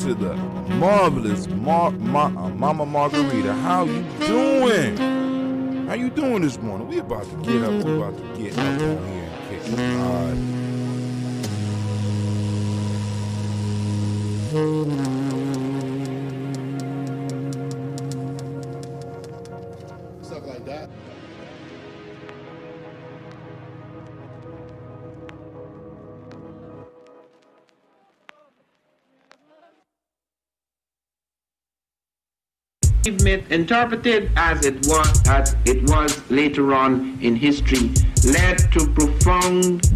to the marvelous Mama Margarita. How you doing? How you doing this morning? We about to get up. We about to get up on here and kick it. Stuff like that. Myth, interpreted as it was later on in history, led to profound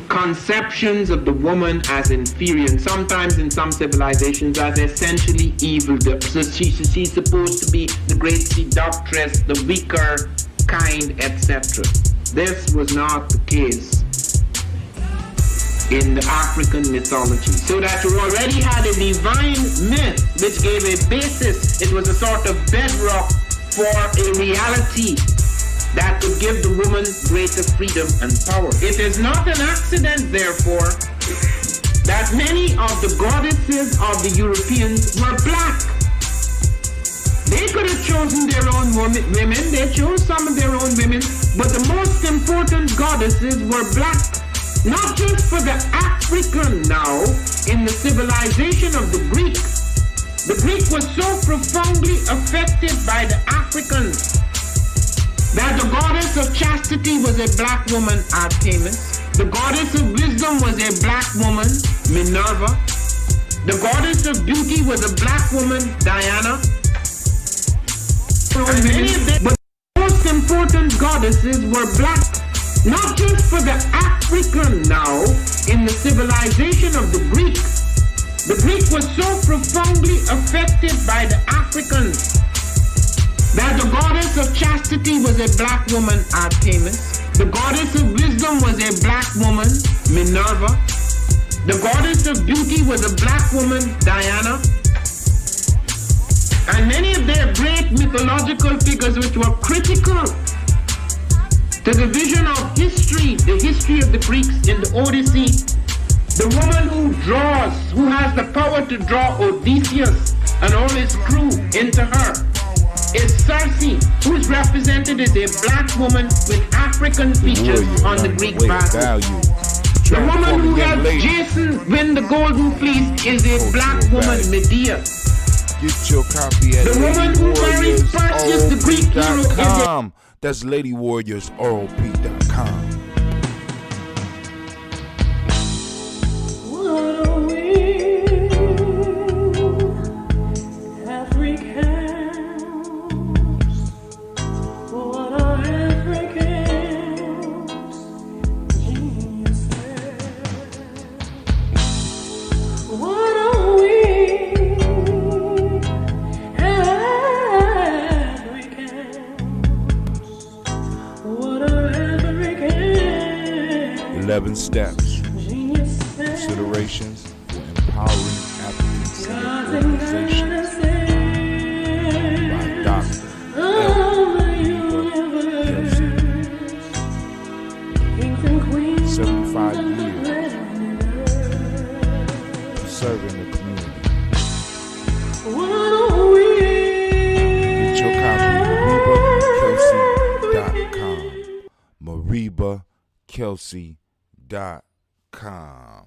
conceptions of the woman as inferior, and sometimes in some civilizations as essentially evil. So she's supposed to be the great seductress, the weaker kind, etc. This was not the case in the African mythology. So that you already had a divine myth which gave a basis. It was a sort of bedrock for a reality that could give the woman greater freedom and power. It is not an accident, therefore, that many of the goddesses of the Europeans were black. They could have chosen their own women, they chose some of their own women, but the most important goddesses were black. Not just for the African now, in the civilization of the Greek. The Greek was so profoundly affected by the Africans that the goddess of chastity was a black woman, Artemis. The goddess of wisdom was a black woman, Minerva. The goddess of beauty was a black woman, Diana. But the most important goddesses were black. Not just for the African now, in the civilization of the Greek. The Greek was so profoundly affected by the Africans that the goddess of chastity was a black woman, Artemis. The goddess of wisdom was a black woman, Minerva. The goddess of beauty was a black woman, Diana. And many of their great mythological figures which were critical to the vision of history, the history of the Greeks in the Odyssey, the woman who has the power to draw Odysseus and all his crew into her, is Circe, who is represented as a black woman with African features on the Greek basket. The woman who helped Jason win the Golden Fleece is a black woman, Medea. Get your copy at the woman who married Perseus, the Greek hero, is a... That's LadyWarriorsROP.com. What are we, Africans? What are Africans? Geniuses. What are we, Africans? What are Africans? 11 steps. Considerations for empowering athletes and organizations. By Dr. Kelsey. 75 years serving the community. Get your copy at MaribaKelsey.com.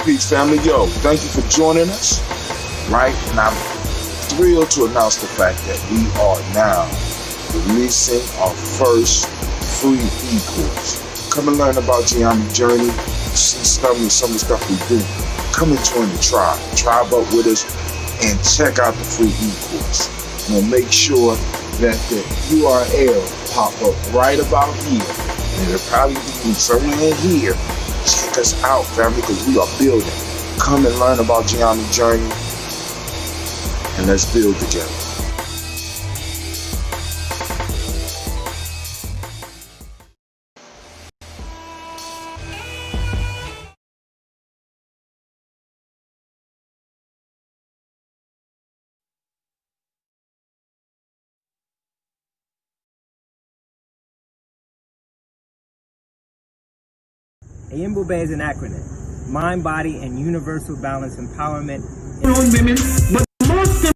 Peace, family. Yo, thank you for joining us. Right? And I'm thrilled to announce the fact that we are now releasing our first free e-course. Come and learn about Gianni's journey. See some of the stuff we do. Come and join the tribe. Tribe up with us and check out the free e-course. We'll make sure that the URL pop up right about here. And it'll probably be somewhere in here. Check us out, family, because we are building. Come and learn about Gianni's journey, and let's build together. Ayimbobe is an acronym. Mind, body, and universal balance empowerment. Women, but most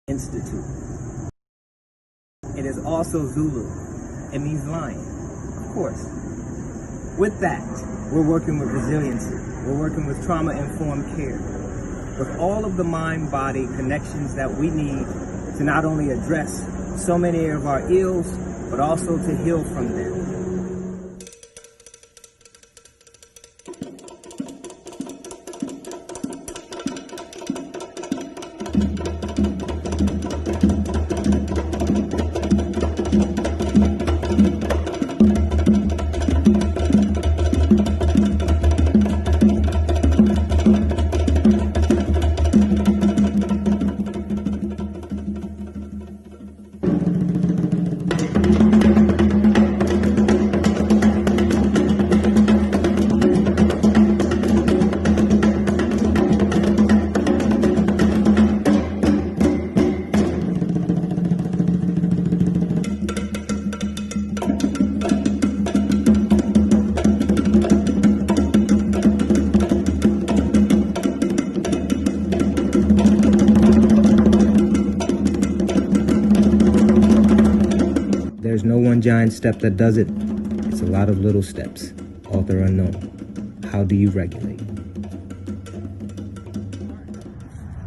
Institute. It is also Zulu. It means lion, of course. With that, we're working with resiliency. We're working with trauma-informed care. With all of the mind-body connections that we need to not only address so many of our ills, but also to heal from them. There's no one giant step that does it. It's a lot of little steps. Author unknown. How do you regulate?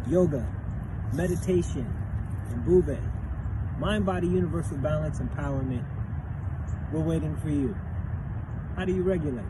Yoga, meditation, and Bube. Mind, body, universal balance, empowerment. We're waiting for you. How do you regulate?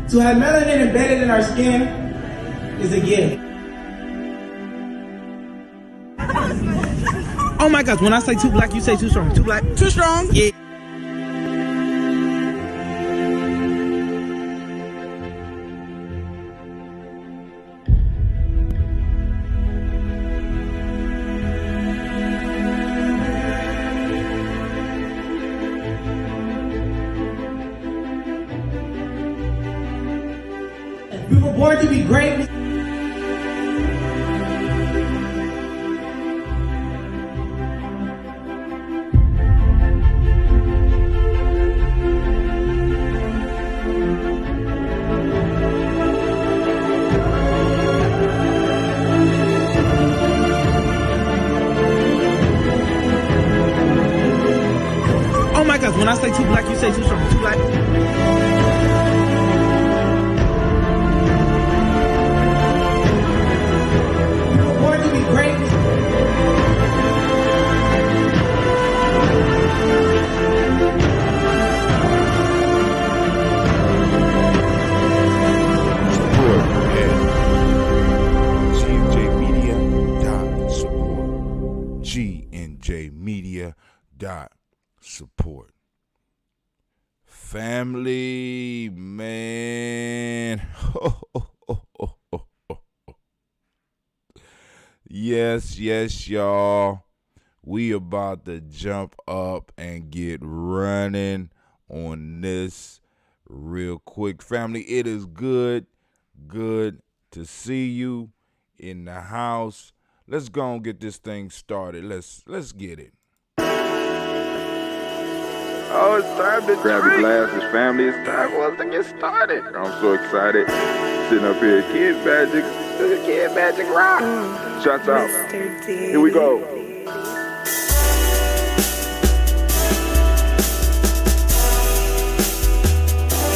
To have melanin embedded in our skin is a gift. Oh my gosh, when I say too black, you say too strong. Too black? Too strong? Yeah. We were born to be great. Oh my gosh, when I say too black, you say too strong. Too black? We were born to be great. Support at GNJmedia.support. GNJmedia.support. Family, man. Yes, y'all. We about to jump up and get running on this real quick. Family, it is good to see you in the house. Let's go and get this thing started. Let's get it. Oh, it's time to grab your glasses, family. It's time for us to get started. I'm so excited. Sitting up here, Kid Magic Rock. Shots out. Here we go.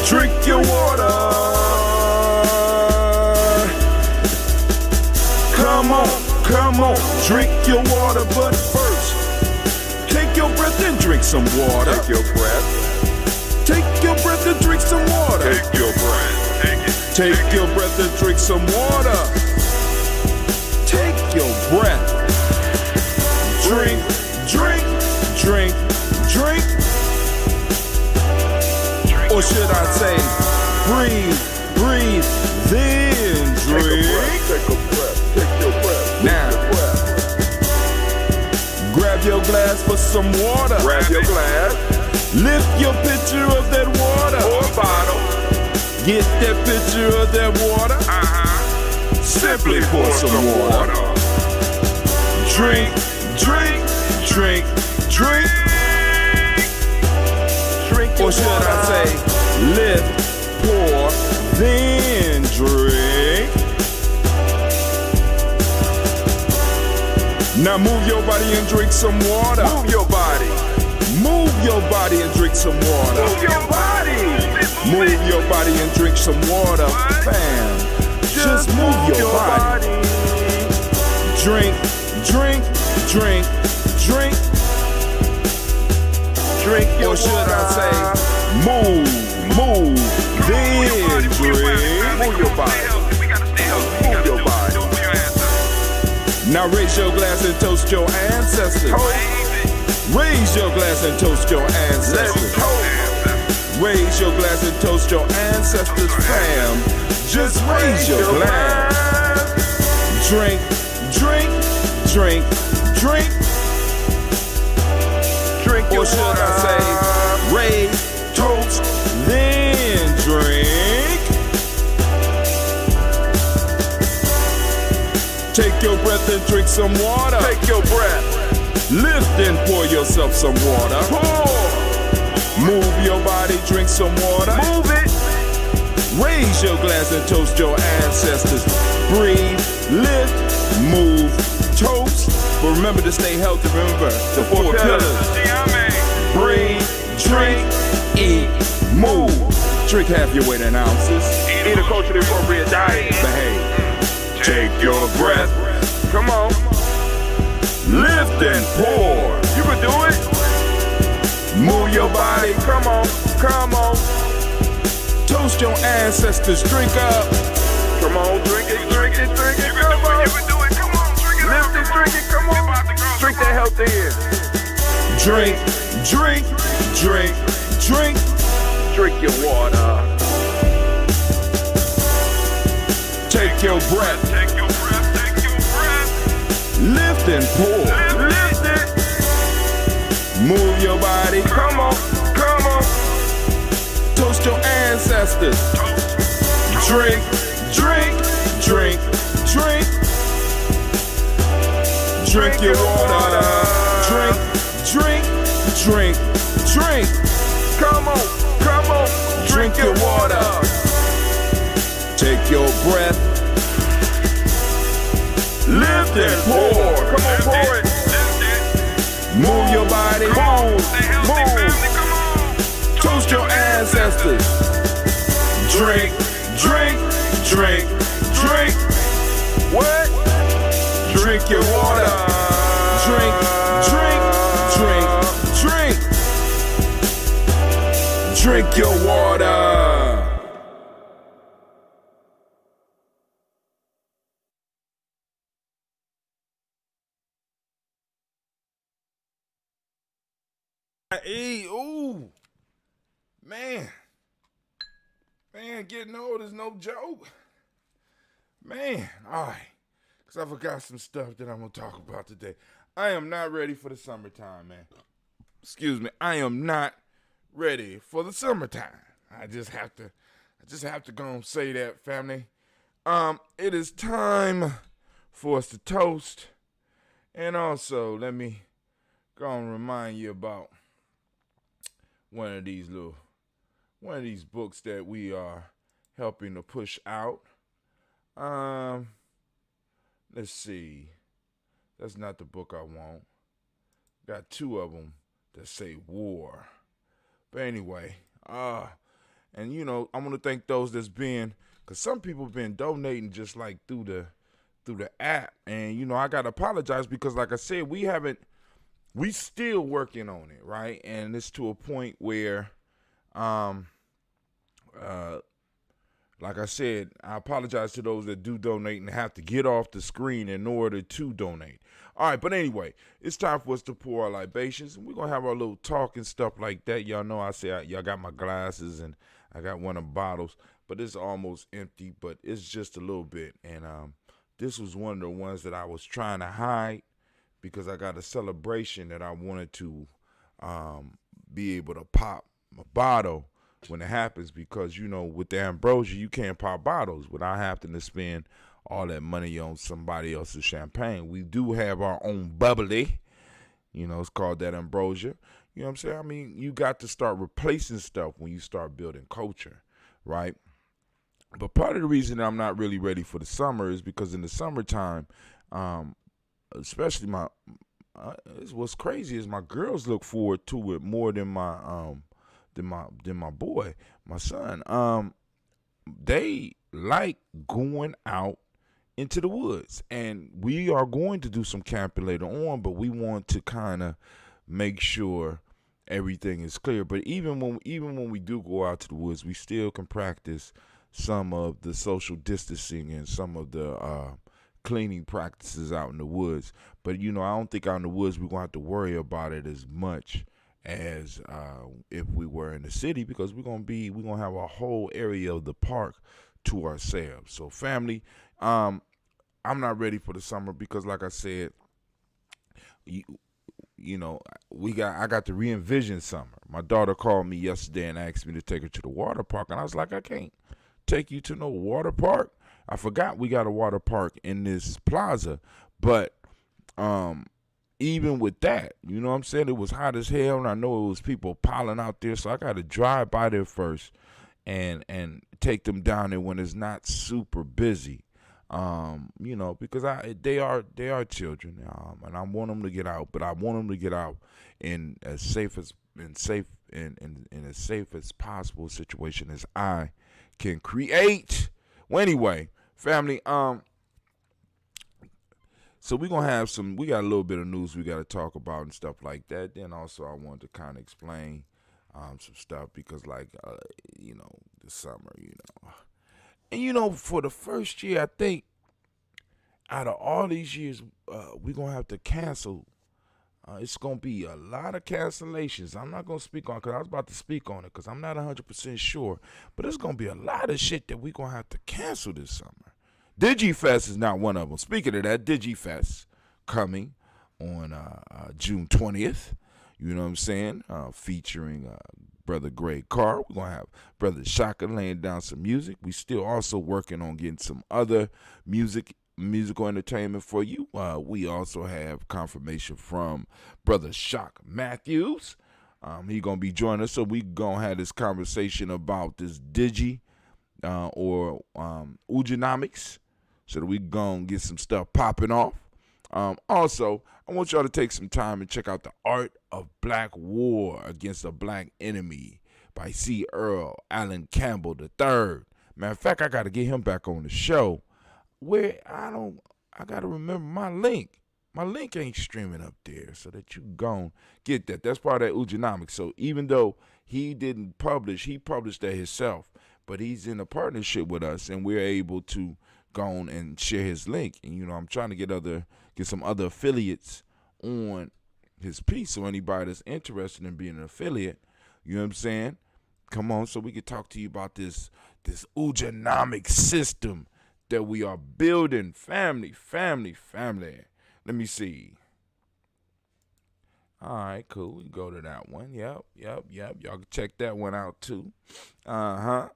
Drink your water. Come on, drink your water, but first, take your breath and drink some water. Take your breath. Take your breath and drink some water. Take your breath. Take it. Take your breath and drink some water. Take your breath. Drink. Or should I say, breathe, then drink. Take a breath. Take your breath. Now, grab your glass for some water. Grab your glass. Lift your pitcher of that water. Or a bottle. Get that pitcher of that water. Simply pour some water. Drink. Or should I say, lift, pour, then drink. Now move your body and drink some water. Move your body. Move your body and drink some water. Move your body. Move your body and drink some water. Bam. Just move your body. Drink. Drink your Or should water. I say, move, then drink. Move your body. Move your body. Now raise your glass and toast your ancestors. Raise your glass and toast your ancestors. Raise your glass and toast your ancestors, fam. Just raise your glass. Drink. Drink your Or should water. I say, raise, toast, then drink. Take your breath and drink some water. Take your breath. Lift and pour yourself some water. Pour. Move your body, drink some water. Move it. Raise your glass and toast your ancestors. Breathe, lift, move, toast. But remember to stay healthy. Remember the four pillars. Breathe, drink, eat, move. Drink half your weight in ounces. Eat a culturally appropriate diet. Behave. Take your breath. Come on. Lift and pour. You can do it. Move your body. Come on. Toast your ancestors. Drink up. Come on. Drink it. Come on. You can do it. Come on. Drink it. Lift it. Drink it. Come on. Drink that health in. Drink. Drink your water. Take your breath. Take your breath. Lift and pour. Lift it. Move your body. Come on. Toast your ancestors. Drink. Drink your water. Drink. Come on. Drink your water. Take your breath. Lift and pour. Come on, pour it. Move your body. Move. Toast your ancestors. Drink. What? Drink your water. Drink. Drink your water. Hey, ooh. Man, getting old is no joke. Man, all right. Because I forgot some stuff that I'm going to talk about today. I am not ready for the summertime, man. Excuse me. I am not ready for the summertime. I just have to go and say that, family. It is time for us to toast. And also, let me go and remind you about one of these books that we are helping to push out. Let's see. That's not the book I want. Got two of them that say war. But anyway, and I want to thank those that's been, because some people have been donating just like through the app, and I gotta apologize because, like I said, we still working on it, right? And it's to a point where, like I said, I apologize to those that do donate and have to get off the screen in order to donate. All right, but anyway, it's time for us to pour our libations, and we're going to have our little talk and stuff like that. Y'all know y'all got my glasses, and I got one of the bottles, but it's almost empty, but it's just a little bit. And this was one of the ones that I was trying to hide because I got a celebration that I wanted to be able to pop a bottle when it happens, because with the ambrosia you can't pop bottles without having to spend all that money on somebody else's champagne. We do have our own bubbly, it's called that ambrosia. You know what I'm saying? I mean, you got to start replacing stuff when you start building culture, right? But part of the reason I'm not really ready for the summer is because in the summertime, especially what's crazy is my girls look forward to it more than my boy, my son. They like going out into the woods, and we are going to do some camping later on, but we want to kind of make sure everything is clear. But even when we do go out to the woods, we still can practice some of the social distancing and some of the cleaning practices out in the woods. But I don't think out in the woods we're gonna have to worry about it as much as if we were in the city, because we're gonna have a whole area of the park to ourselves. So family, I'm not ready for the summer because, like I said, I got to re-envision summer. My daughter called me yesterday and asked me to take her to the water park, and I was like, I can't take you to no water park. I forgot we got a water park in this plaza, but even with that, you know what I'm saying, it was hot as hell, and I know it was people piling out there, so I got to drive by there first and take them down there when it's not super busy, because they are children, and I want them to get out, but I want them to get out in as safe as possible situation as I can create. Well, anyway, family, so we got a little bit of news we got to talk about and stuff like that. Then also I wanted to kind of explain some stuff because, like, the summer, and for the first year, I think out of all these years, we're going to have to cancel. It's going to be a lot of cancellations. I'm not going to speak on it because I was about to speak on it because I'm not 100% sure. But it's going to be a lot of shit that we're going to have to cancel this summer. DigiFest is not one of them. Speaking of that, DigiFest coming on June 20th. You know what I'm saying? Featuring Brother Greg Carr. We're going to have Brother Shaka laying down some music. We still also working on getting some other musical entertainment for you. We also have confirmation from Brother Shock Matthews. He going to be joining us, so we going to have this conversation about this or Ujinomics, so that we going to get some stuff popping off. Also, I want y'all to take some time and check out The Art of Black War Against a Black Enemy by C. Earl Allen Campbell III. Matter of fact, I got to get him back on the show. Where I got to remember my link. My link ain't streaming up there, so that you gon' get that. That's part of that Ujinomics. So even though he didn't publish, he published that himself, but he's in a partnership with us, and we're able to go on and share his link. And I'm trying to get some other affiliates on his piece, so anybody that's interested in being an affiliate, you know what I'm saying, come on, so we can talk to you about this Ujinomics system that we are building. Family. Let me see. All right, cool. We can go to that one. Yep. Y'all can check that one out too. And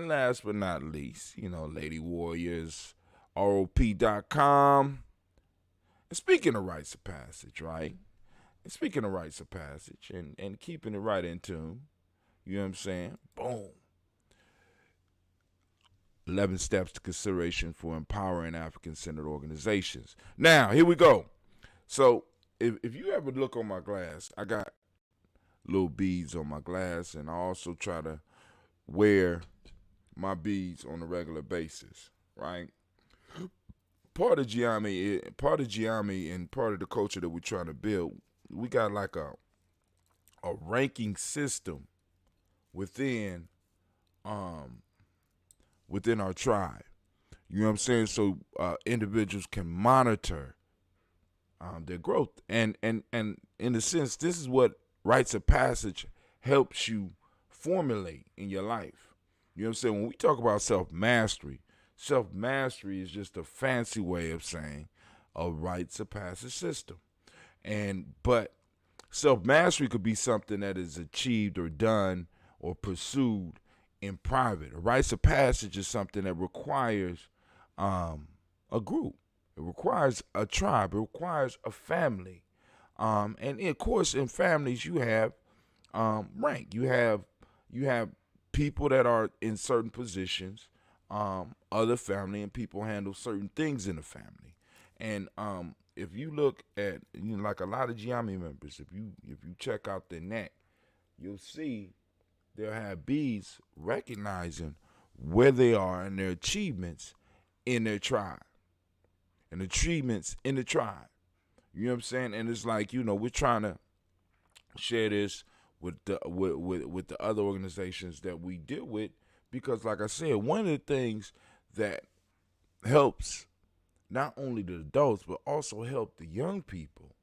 last but not least, Lady Warriors, ROP.com. And speaking of rites of passage, right? And speaking of rites of passage and keeping it right in tune, you know what I'm saying? Boom. 11 steps to consideration for empowering African-centered organizations. Now, here we go. So, if you ever look on my glass, I got little beads on my glass, and I also try to wear my beads on a regular basis, right? Part of Giami and part of the culture that we're trying to build, we got like a ranking system within our tribe. You know what I'm saying? So individuals can monitor their growth, and in a sense, this is what rites of passage helps you formulate in your life. You know what I'm saying? When we talk about self-mastery is just a fancy way of saying a rites of passage system. But self-mastery could be something that is achieved or done or pursued in private. A rites of passage is something that requires a group. It requires a tribe. It requires a family. And of course, in families, you have rank. You have people that are in certain positions, other family, and people handle certain things in the family. And if you look at, like a lot of Giami members, if you check out their neck, you'll see they'll have beads recognizing where they are and their achievements in their tribe. And achievements in the tribe. You know what I'm saying? And it's like, we're trying to share this with the other organizations that we deal with, because like I said, one of the things that helps not only the adults but also help the young people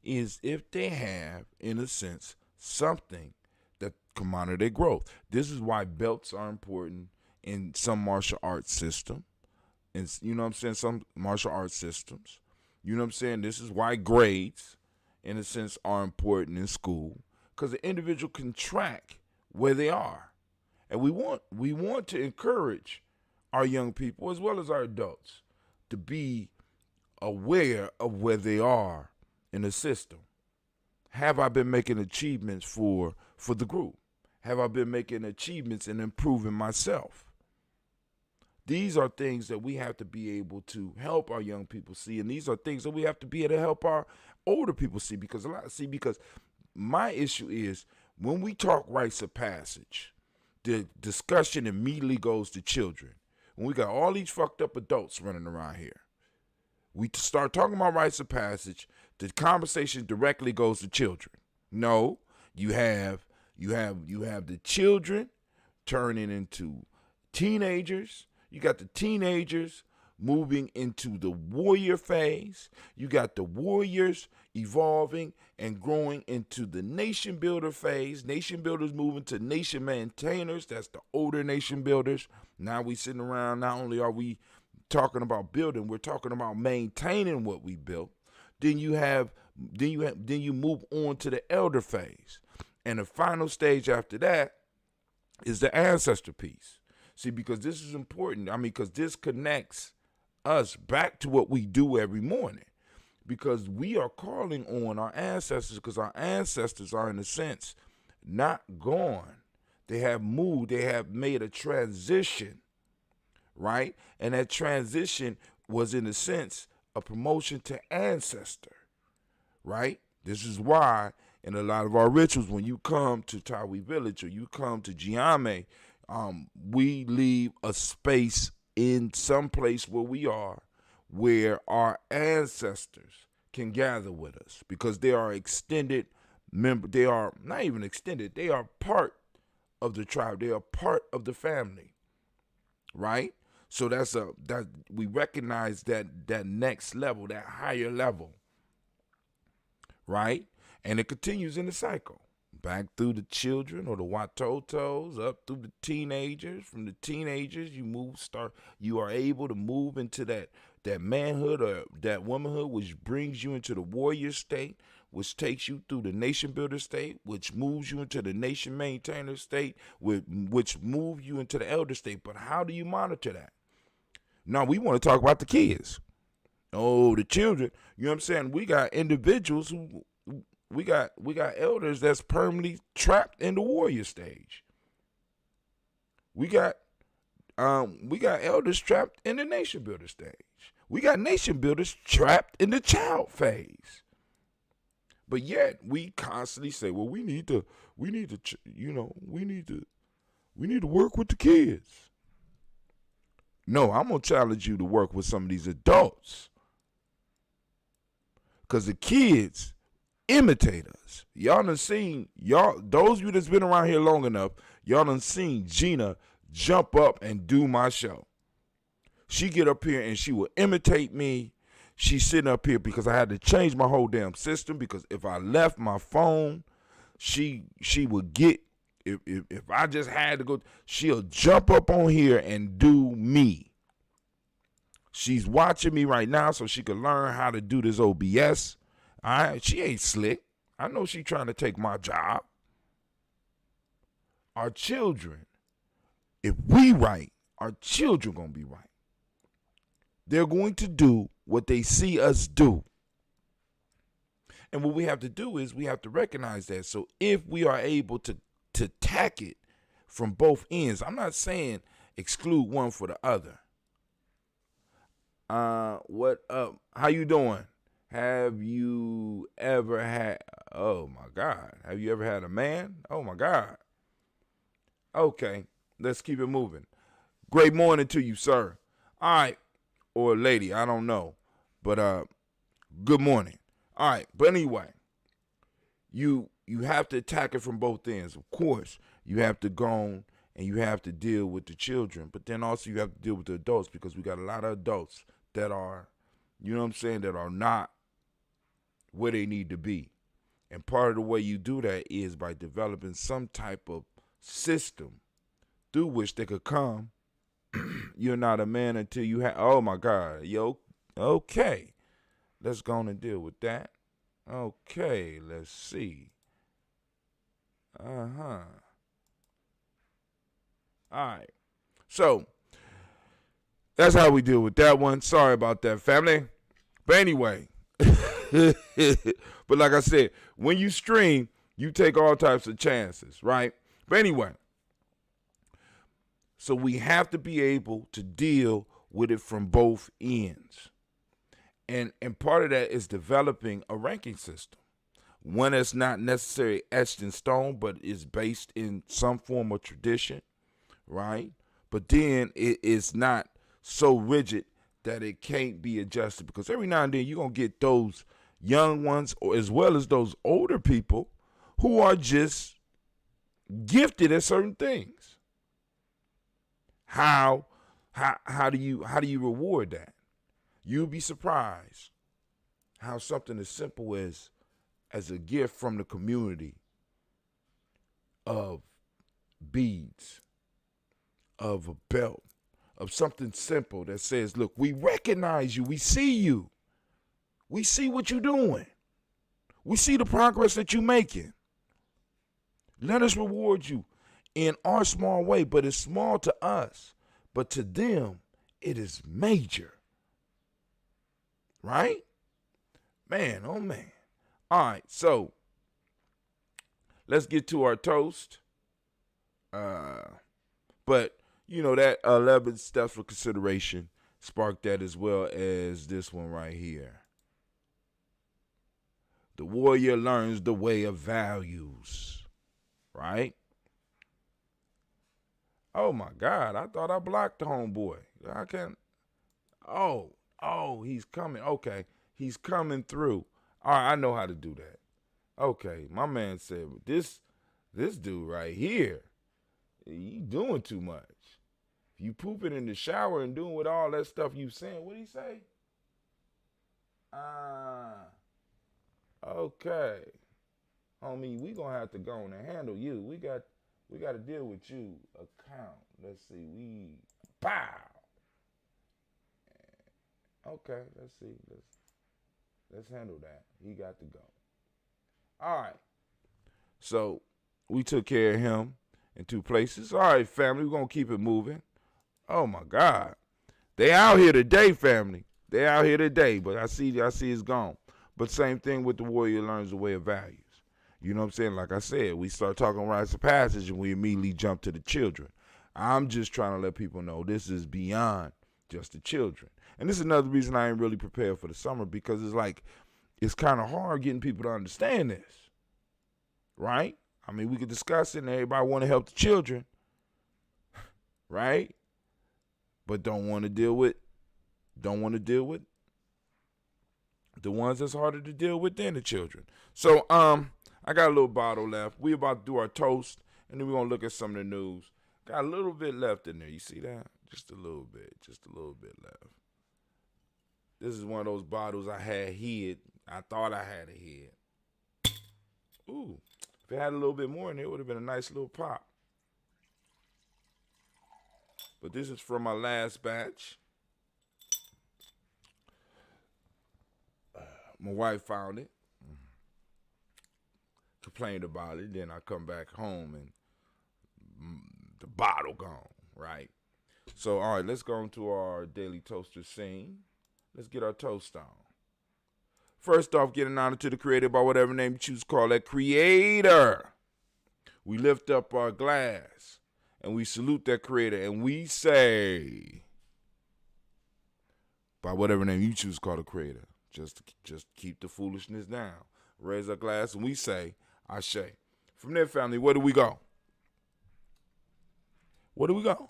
is if they have, in a sense, something that can monitor their growth. This is why belts are important in some martial arts system. And you know what I'm saying, some martial arts systems. You know what I'm saying? This is why grades, in a sense, are important in school, because the individual can track where they are. And we want to encourage our young people as well as our adults to be aware of where they are in the system. Have I been making achievements for the group? Have I been making achievements and improving myself? These are things that we have to be able to help our young people see, and these are things that we have to be able to help our older people see. Because my issue is when we talk rites of passage, the discussion immediately goes to children. When we got all these fucked up adults running around here, we start talking about rites of passage, the conversation directly goes to children. No, you have the children turning into teenagers. You got the teenagers moving into the warrior phase. You got the warriors evolving and growing into the nation builder phase. Nation builders moving to nation maintainers. That's the older nation builders. Now we sitting around, not only are we talking about building, we're talking about maintaining what we built. Then you move on to the elder phase. And the final stage after that is the ancestor piece. See, because this is important. Because this connects us back to what we do every morning. Because we are calling on our ancestors, because our ancestors are, in a sense, not gone. They have moved. They have made a transition, right? And that transition was, in a sense, a promotion to ancestor, right? This is why in a lot of our rituals, when you come to Tawi Village or you come to Giame, we leave a space in some place where we are, where our ancestors can gather with us, because they are extended member. They are not even extended. They are part of the tribe. They are part of the family, right? So that we recognize that next level, that higher level, right? And it continues in the cycle. Back through the children or the watotos, up through the teenagers. From the teenagers, you are able to move into that manhood or that womanhood, which brings you into the warrior state, which takes you through the nation builder state, which moves you into the nation maintainer state, which moves you into the elder state. But how do you monitor that? Now, we want to talk about the kids. Oh, the children. You know what I'm saying? We got individuals who, we got elders that's permanently trapped in the warrior stage. We got elders trapped in the nation builder stage. We got nation builders trapped in the child phase. But yet we constantly say, well, we need to work with the kids. No, I'm gonna challenge you to work with some of these adults, because the kids imitate us. Y'all done seen, those of you that's been around here long enough, y'all done seen Gina jump up and do my show. She get up here and she will imitate me. She's sitting up here because I had to change my whole damn system, because if I left my phone, she would get, if I just had to go, she'll jump up on here and do me. She's watching me right now so she can learn how to do this OBS. She ain't slick. I know she trying to take my job. Our children, if we right, our children gonna be right. They're going to do what they see us do. And what we have to do is we have to recognize that. So if we are able to tack it from both ends, I'm not saying exclude one for the other. What up? How you doing? Have you ever had, oh my God, have you ever had a man? Oh my God. Okay, let's keep it moving. Great morning to you, sir. All right, or lady, I don't know. But good morning. All right, but anyway, you have to attack it from both ends. Of course, you have to go on and you have to deal with the children, but then also you have to deal with the adults, because we got a lot of adults that are, you know what I'm saying, that are not where they need to be. And part of the way you do that is by developing some type of system through which they could come. You're not a man until you have, oh my God, okay. Let's go on and deal with that. Okay, let's see. All right. So, that's how we deal with that one. Sorry about that, family. But anyway, but like I said, when you stream, you take all types of chances, right? But anyway, so we have to be able to deal with it from both ends. And part of that is developing a ranking system. One that's not necessarily etched in stone, but is based in some form of tradition, right? But then it is not so rigid that it can't be adjusted, because every now and then you're going to get those young ones, or as well as those older people who are just gifted at certain things. How do you reward that? You'll be surprised how something as simple as a gift from the community of beads, of a belt, of something simple that says, look, we recognize you, we see you, we see what you're doing, we see the progress that you're making. Let us reward you in our small way, but it's small to us, but to them, it is major. Right? Man, oh man. All right, so let's get to our toast. But, you know, that 11 steps for consideration sparked that, as well as this one right here. The warrior learns the way of values. Right? Oh, my God. I thought I blocked the homeboy. I can't. Oh, he's coming. Okay, he's coming through. All right, I know how to do that. Okay, my man said, this dude right here, he doing too much. If you pooping in the shower and doing with all that stuff you saying, what'd he say? Okay. Homie, we gonna have to go on and handle you. We got to deal with you. Account. Let's see. Pow. Okay, let's see. Let's handle that. He got to go. All right. So we took care of him in 2 places. All right, family, we're going to keep it moving. Oh, my God. They out here today, family. They out here today, but I see it's gone. But same thing with the warrior learns the way of values. You know what I'm saying? Like I said, we start talking rites of passage and we immediately jump to the children. I'm just trying to let people know this is beyond just the children. And this is another reason I ain't really prepared for the summer, because it's like, it's kind of hard getting people to understand this, right? I mean, we could discuss it and everybody want to help the children, right? But don't want to deal with the ones that's harder to deal with than the children. So, I got a little bottle left. We about to do our toast, and then we're going to look at some of the news. Got a little bit left in there. You see that? Just a little bit left. This is one of those bottles I had hid. I thought I had it hid. Ooh, if it had a little bit more in there, it would have been a nice little pop. But this is from my last batch. My wife found it, complained about it. Then I come back home and the bottle gone, right? So, all right, let's go into our daily toaster scene. Let's get our toast on. First off, giving honor to the creator by whatever name you choose to call that creator. We lift up our glass and we salute that creator and we say, by whatever name you choose to call the creator, just keep the foolishness down. Raise our glass and we say, Ashe. From there, family, where do we go? Where do we go?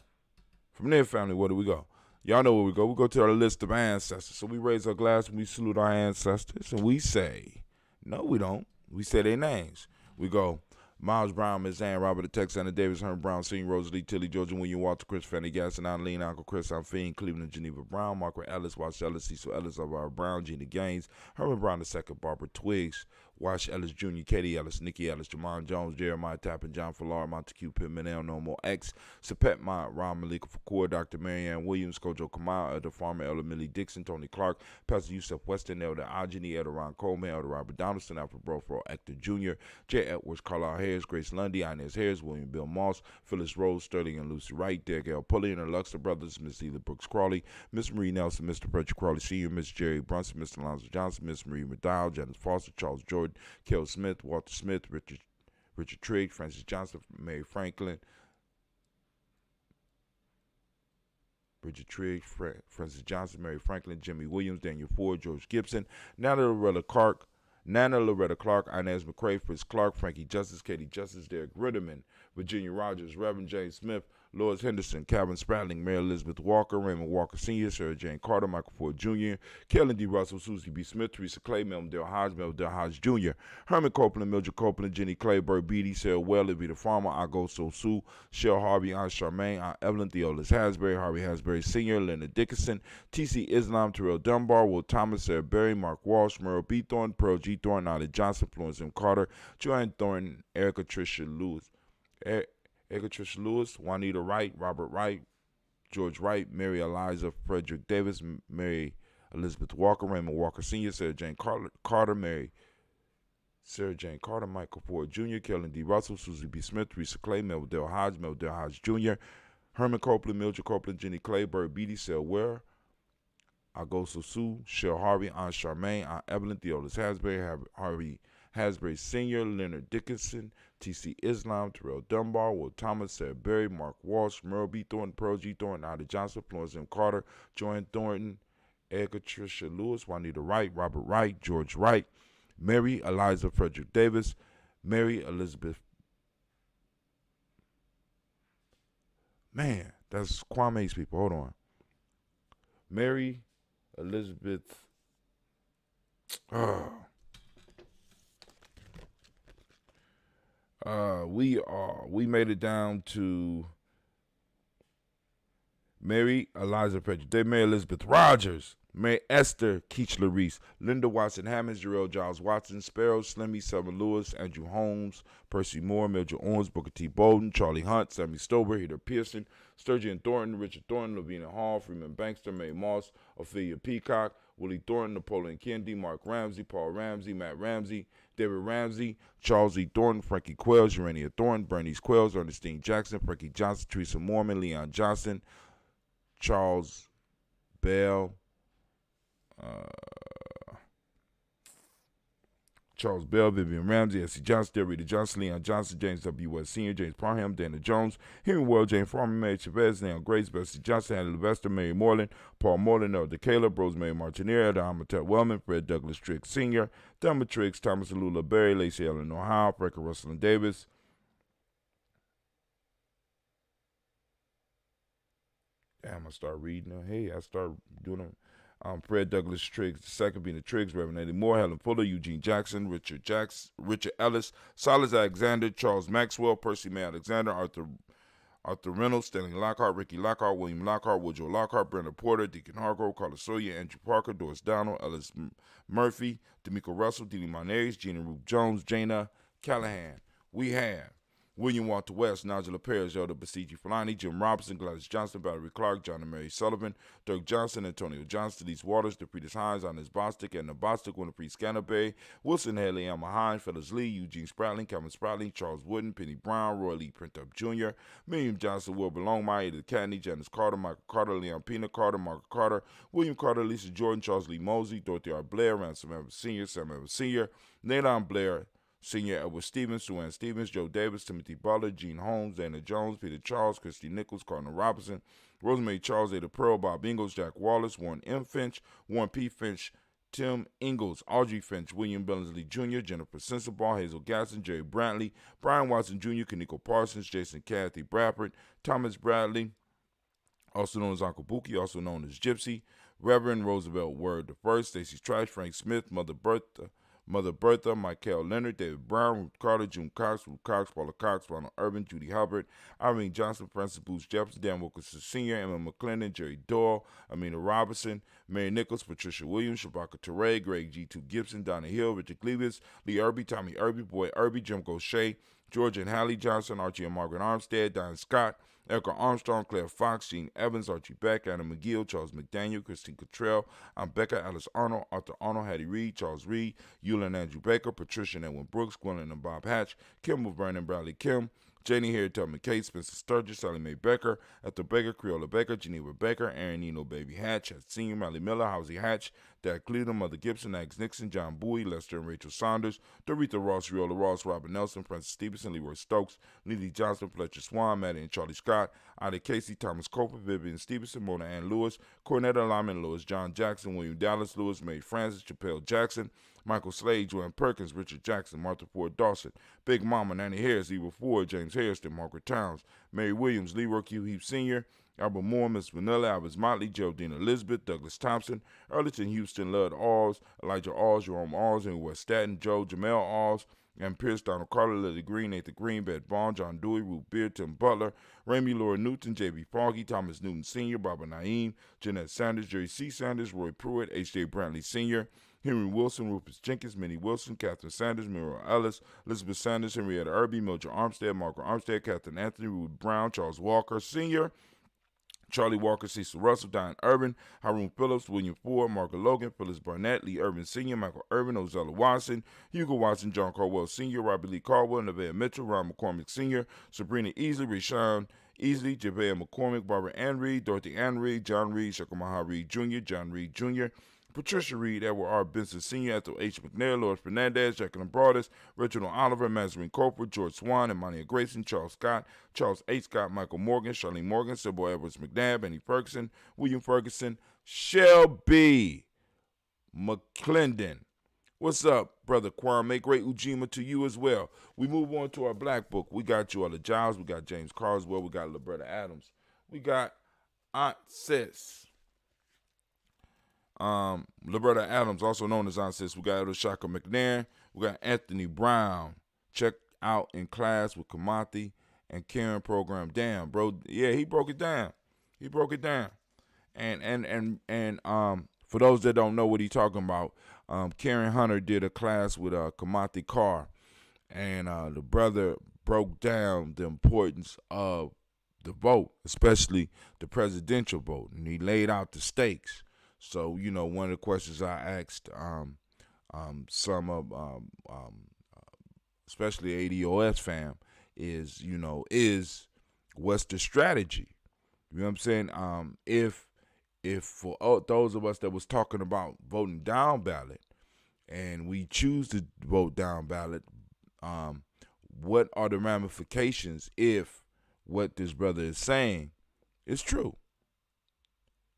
From there, family, where do we go? Y'all know where we go. We go to our list of ancestors. So we raise our glass and we salute our ancestors. And we say, no, we don't. We say their names. We go, Miles Brown, Miss Ann, Robert the Texana, Davis, Herman Brown, Senior, Rosalie, Tilly, Georgia, William, Walter, Chris, Fanny, Gaston, Annalene, Uncle Chris, Fiend, Cleveland, Geneva Brown, Margaret Ellis, Wash Ellis, Cecil Ellis, Alvaro Brown, Gina Gaines, Herman Brown II, Barbara Twiggs, Wash Ellis Jr., Katie Ellis, Nikki Ellis, Jamon Jones, Jeremiah Tappan, John Fallar, Montague Pittman, El Normal X, Sapet Mott, Ron Malika Fakour, Dr. Marianne Williams, Kojo Kamal, Elder Farmer, Elder Millie Dixon, Tony Clark, Pastor Yusuf Weston, Elder Ajani, Elder Ron Coleman, Elder Robert Donaldson, Alfred Brofro, Hector Jr., J. Edwards, Carlisle Harris, Grace Lundy, Inez Harris, William Bill Moss, Phyllis Rose, Sterling and Lucy Wright, Derek L. Pulley, and the Luxor Brothers, Miss Ela Brooks Crawley, Miss Marie Nelson, Mr. Frederick Crawley Sr., Miss Jerry Brunson, Mr. Alonzo Johnson, Miss Marie McDowell, Janice Foster, Charles Jordan, Kel Smith, Walter Smith, Richard Trigg, Francis Johnson, Mary Franklin, Richard Trigg, Francis Johnson, Mary Franklin, Jimmy Williams, Daniel Ford, George Gibson, Nana Loretta Clark, Inez McCrae, Fritz Clark, Frankie Justice, Katie Justice, Derek Ritterman, Virginia Rogers, Reverend James Smith, Lois Henderson, Calvin Spratling, Mary Elizabeth Walker, Raymond Walker Sr., Sarah Jane Carter, Michael Ford Jr., Kellen D. Russell, Susie B. Smith, Teresa Clay, Melvin Hodge Jr., Herman Copeland, Mildred Copeland, Jenny Clay, Burt Beatty, Sarah Weller, Vita Farmer, Agosto Sue, Shell Harvey, Aunt Charmaine, Aunt Evelyn, Theolis Hasbury, Harvey Hasbury Sr., Leonard Dickinson, T.C. Islam, Terrell Dunbar, Will Thomas, Sarah Berry, Mark Walsh, Merle B. Thornton, Pearl G. Thornton, Nolly Johnson, Florence M. Carter, Joanne Thornton, Erica Tricia Lewis, Juanita Wright, Robert Wright, George Wright, Mary Eliza Frederick Davis, Mary Elizabeth Walker, Raymond Walker Sr., Sarah Jane Carter, Michael Ford Jr., Kellen D. Russell, Susie B. Smith, Teresa Clay, Melville Hodge Jr., Herman Copeland, Mildred Copeland, Jenny Clay, Burt Beatty, Sarah Ware, Agosto Sue, Shell Harvey, Aunt Charmaine, Aunt Evelyn, Theolis Hasbury, Harvey Hasbury Sr., Leonard Dickinson, T.C. Islam, Terrell Dunbar, Will Thomas, Sarah Berry, Mark Walsh, Merle B. Thornton, Pearl G. Thornton, Ida Johnson, Florence M. Carter, Joanne Thornton, Erica Tricia Lewis, Juanita Wright, Robert Wright, George Wright, Mary Eliza Frederick Davis, Mary Elizabeth. Man, that's Kwame's people. Hold on. Mary Elizabeth. We made it down to Mary Eliza Frederick, Mary Elizabeth Rogers, Mary Esther Keechler Reese, Linda Watson Hammonds, Jarrell Giles Watson, Sparrow, Slimmy, Selma Lewis, Andrew Holmes, Percy Moore, Mildred Owens, Booker T. Bolden, Charlie Hunt, Sammy Stober, Heather Pearson, Sturgeon Thornton, Richard Thornton, Lavina Hall, Freeman Bankster, Mae Moss, Ophelia Peacock, Willie Thornton, Napoleon Kennedy, Mark Ramsey, Paul Ramsey, Matt Ramsey, David Ramsey, Charles E. Thornton, Frankie Quells, Urania Thornton, Bernice Quells, Ernestine Jackson, Frankie Johnson, Teresa Mormon, Leon Johnson, Charles Bell, Vivian Ramsey, S.C. Johnson, Rita Johnson, Leon Johnson, James W. West Sr., James Parham, Dana Jones, Henry World, James Farmer, Mary Chavez, Leon Grace, Bessie Johnson, Hannah Levester, Mary Moreland, Paul Moreland, Elder Caleb, Rosemary Martineer, Amatet Wellman, Fred Douglas Triggs Sr., Thelma Triggs, Thomas Alula Berry, Lacey Ellen Ohio, Frankie Russell and Davis. Damn, I start reading them. Hey, I start doing them. Fred Douglas Triggs, the second being the Triggs, Reverend Eddie Moore, Helen Fuller, Eugene Jackson, Richard Ellis, Silas Alexander, Charles Maxwell, Percy May Alexander, Arthur Reynolds, Stanley Lockhart, Ricky Lockhart, William Lockhart, Woodrow Lockhart, Brenda Porter, Deacon Hargrove, Carlos Sawyer, Andrew Parker, Doris Donald, Ellis Murphy, D'Amico Russell, Dee Monares, Gina Ruth Jones, Jana Callahan. We have William Walter West, Nigel Perez, Elder Basiji Fulani, Jim Robinson, Gladys Johnson, Valerie Clark, John and Mary Sullivan, Dirk Johnson, Antonio Johnson, Denise Waters, DePretis Hines, Ines Bostic, Edna Bostic, Winifred Scanterbury, Wilson Haley, Emma Hines, Phyllis Lee, Eugene Spratling, Kevin Spratling, Charles Wooden, Penny Brown, Roy Lee Printup Jr., Miriam Johnson, Wilbur Longmire, Edith Cadney, Janice Carter, Michael Carter, Leon Pena Carter, Margaret Carter, William Carter, Lisa Jordan, Charles Lee Mosey, Dorothy R. Blair, Ransom Evans Sr., Sam Evans Sr., Nalon Blair, Senior Edward Stevens, Sue Ann Stevens, Joe Davis, Timothy Butler, Gene Holmes, Dana Jones, Peter Charles, Christy Nichols, Cardinal Robinson, Rosemary Charles, Ada Pearl, Bob Ingalls, Jack Wallace, Warren M. Finch, Warren P. Finch, Tim Ingalls, Audrey Finch, William Billingsley Jr., Jennifer Sensabaugh, Hazel Gasson, Jerry Brantley, Brian Watson Jr., Kaniko Parsons, Jason Kathy Bradford, Thomas Bradley, also known as Uncle Buki, also known as Gypsy, Reverend Roosevelt Word I, Stacey Trice, Frank Smith, Mother Bertha, Michael Leonard, David Brown, Ruth Carter, June Cox, Ruth Cox, Paula Cox, Ronald Urban, Judy Hubbard, Irene Johnson, Francis Booth Jefferson, Dan Wilkinson Sr., Emma McClendon, Jerry Doyle, Amina Robinson, Mary Nichols, Patricia Williams, Shabaka Teray, Greg G2 Gibson, Donna Hill, Richard Cleavis, Lee Irby, Tommy Irby, Boy Irby, Jim Gaucher, George and Hallie Johnson, Archie and Margaret Armstead, Diane Scott, Erica Armstrong, Claire Fox, Gene Evans, Archie Beck, Anna McGill, Charles McDaniel, Christine Cottrell, Becca, Alice Arnold, Arthur Arnold, Hattie Reed, Charles Reed, Eula and Andrew Baker, Patricia and Edwin Brooks, Gwendolyn and Bob Hatch, Kim of Vernon Bradley Kim, Janie Harry Tubman Kate, Spencer Sturgis, Sally Mae Becker, Ethel Baker, Creola Baker, Geneva Baker, Aaron Eno Baby Hatch, Senior, Miley Miller, Housie Hatch, Dak Cleveland, Mother Gibson, Axe Nixon, John Bowie, Lester and Rachel Saunders, Doretha Ross, Riola Ross, Robert Nelson, Francis Stevenson, Leroy Stokes, Lily Johnson, Fletcher Swan, Maddie and Charlie Scott, Ida Casey, Thomas Coper, Vivian Stevenson, Mona Ann Lewis, Cornetta Lyman Lewis, John Jackson, William Dallas Lewis, Mary Francis, Chappelle Jackson, Michael Slade, Joanne Perkins, Richard Jackson, Martha Ford Dawson, Big Mama, Nanny Harris, Eva Ford, James Hairston, Margaret Towns, Mary Williams, Leroy Q. Heap Sr., Albert Moore, Miss Vanilla, Albert Motley, Geraldine Elizabeth, Douglas Thompson, Earlington Houston, Lud Alls, Elijah Alls, Jerome Alls, and West Staten, Joe, Jamel Alls, and Pierce, Donald Carter, Lily Green, Nathan Green, Beth Bond, John Dewey, Ruth Beard, Tim Butler, Ramey Laura Newton, J.B. Foggy, Thomas Newton Sr., Barbara Naeem, Jeanette Sanders, Jerry C. Sanders, Roy Pruitt, H.J. Brantley Sr., Henry Wilson, Rufus Jenkins, Minnie Wilson, Catherine Sanders, Muriel Ellis, Elizabeth Sanders, Henrietta Irby, Mildred Armstead, Margaret Armstead, Catherine Anthony, Ruth Brown, Charles Walker Sr., Charlie Walker, Cecil Russell, Diane Urban, Haroon Phillips, William Ford, Margaret Logan, Phyllis Barnett, Lee Urban Sr., Michael Urban, Ozella Watson, Hugo Watson, John Caldwell Sr., Robert Lee Caldwell, Nevaeh Mitchell, Ron McCormick Sr., Sabrina Easley, Rashawn Easley, Javea McCormick, Barbara Ann Reed, Dorothy Ann Reed, John Reed, Shakamaha Reed Jr., John Reed Jr., Patricia Reed, Edward R. Benson Sr., Ethel H. McNair, Lord Fernandez, Jacqueline Broadus, Reginald Oliver, Mazarine Corporal, George Swan, Emania Grayson, Charles Scott, Charles H. Scott, Michael Morgan, Charlene Morgan, Sybil Edwards McNabb, Annie Ferguson, William Ferguson, Shelby McClendon. What's up, Brother Kwame? Great Ujima to you as well. We move on to our black book. We got Joella Giles, we got James Carswell, we got Liberta Adams, we got Aunt Sis. Liberta Adams, also known as Aunt Sis. We got Shaka McNair. We got Anthony Brown. Check out In Class with Kamathi and Karen program. Damn, bro. Yeah, he broke it down. He broke it down. And for those that don't know what he's talking about, Karen Hunter did a class with Kamathi Carr, and the brother broke down the importance of the vote, especially the presidential vote, and he laid out the stakes. So, one of the questions I asked some of, especially ADOS fam, is, what's the strategy? You know what I'm saying? If for those of us that was talking about voting down ballot, and we choose to vote down ballot, what are the ramifications if what this brother is saying is true?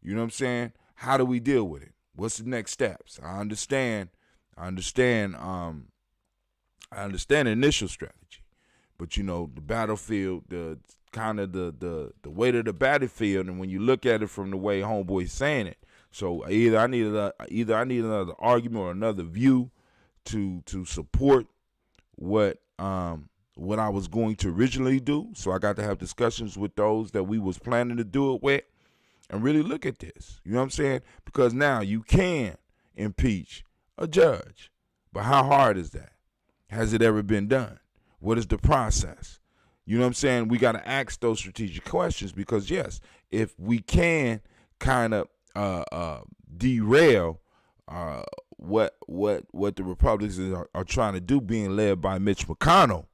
You know what I'm saying? How do we deal with it? What's the next steps? I understand the initial strategy, but the battlefield, the kind of the weight of the battlefield, and when you look at it from the way homeboy's saying it, so either I need another argument or another view to support what I was going to originally do. So I got to have discussions with those that we was planning to do it with, and really look at this. You know what I'm saying? Because now you can impeach a judge, but how hard is that? Has it ever been done? What is the process? You know what I'm saying? We got to ask those strategic questions, because yes, if we can kind of derail what the Republicans are trying to do, being led by Mitch McConnell,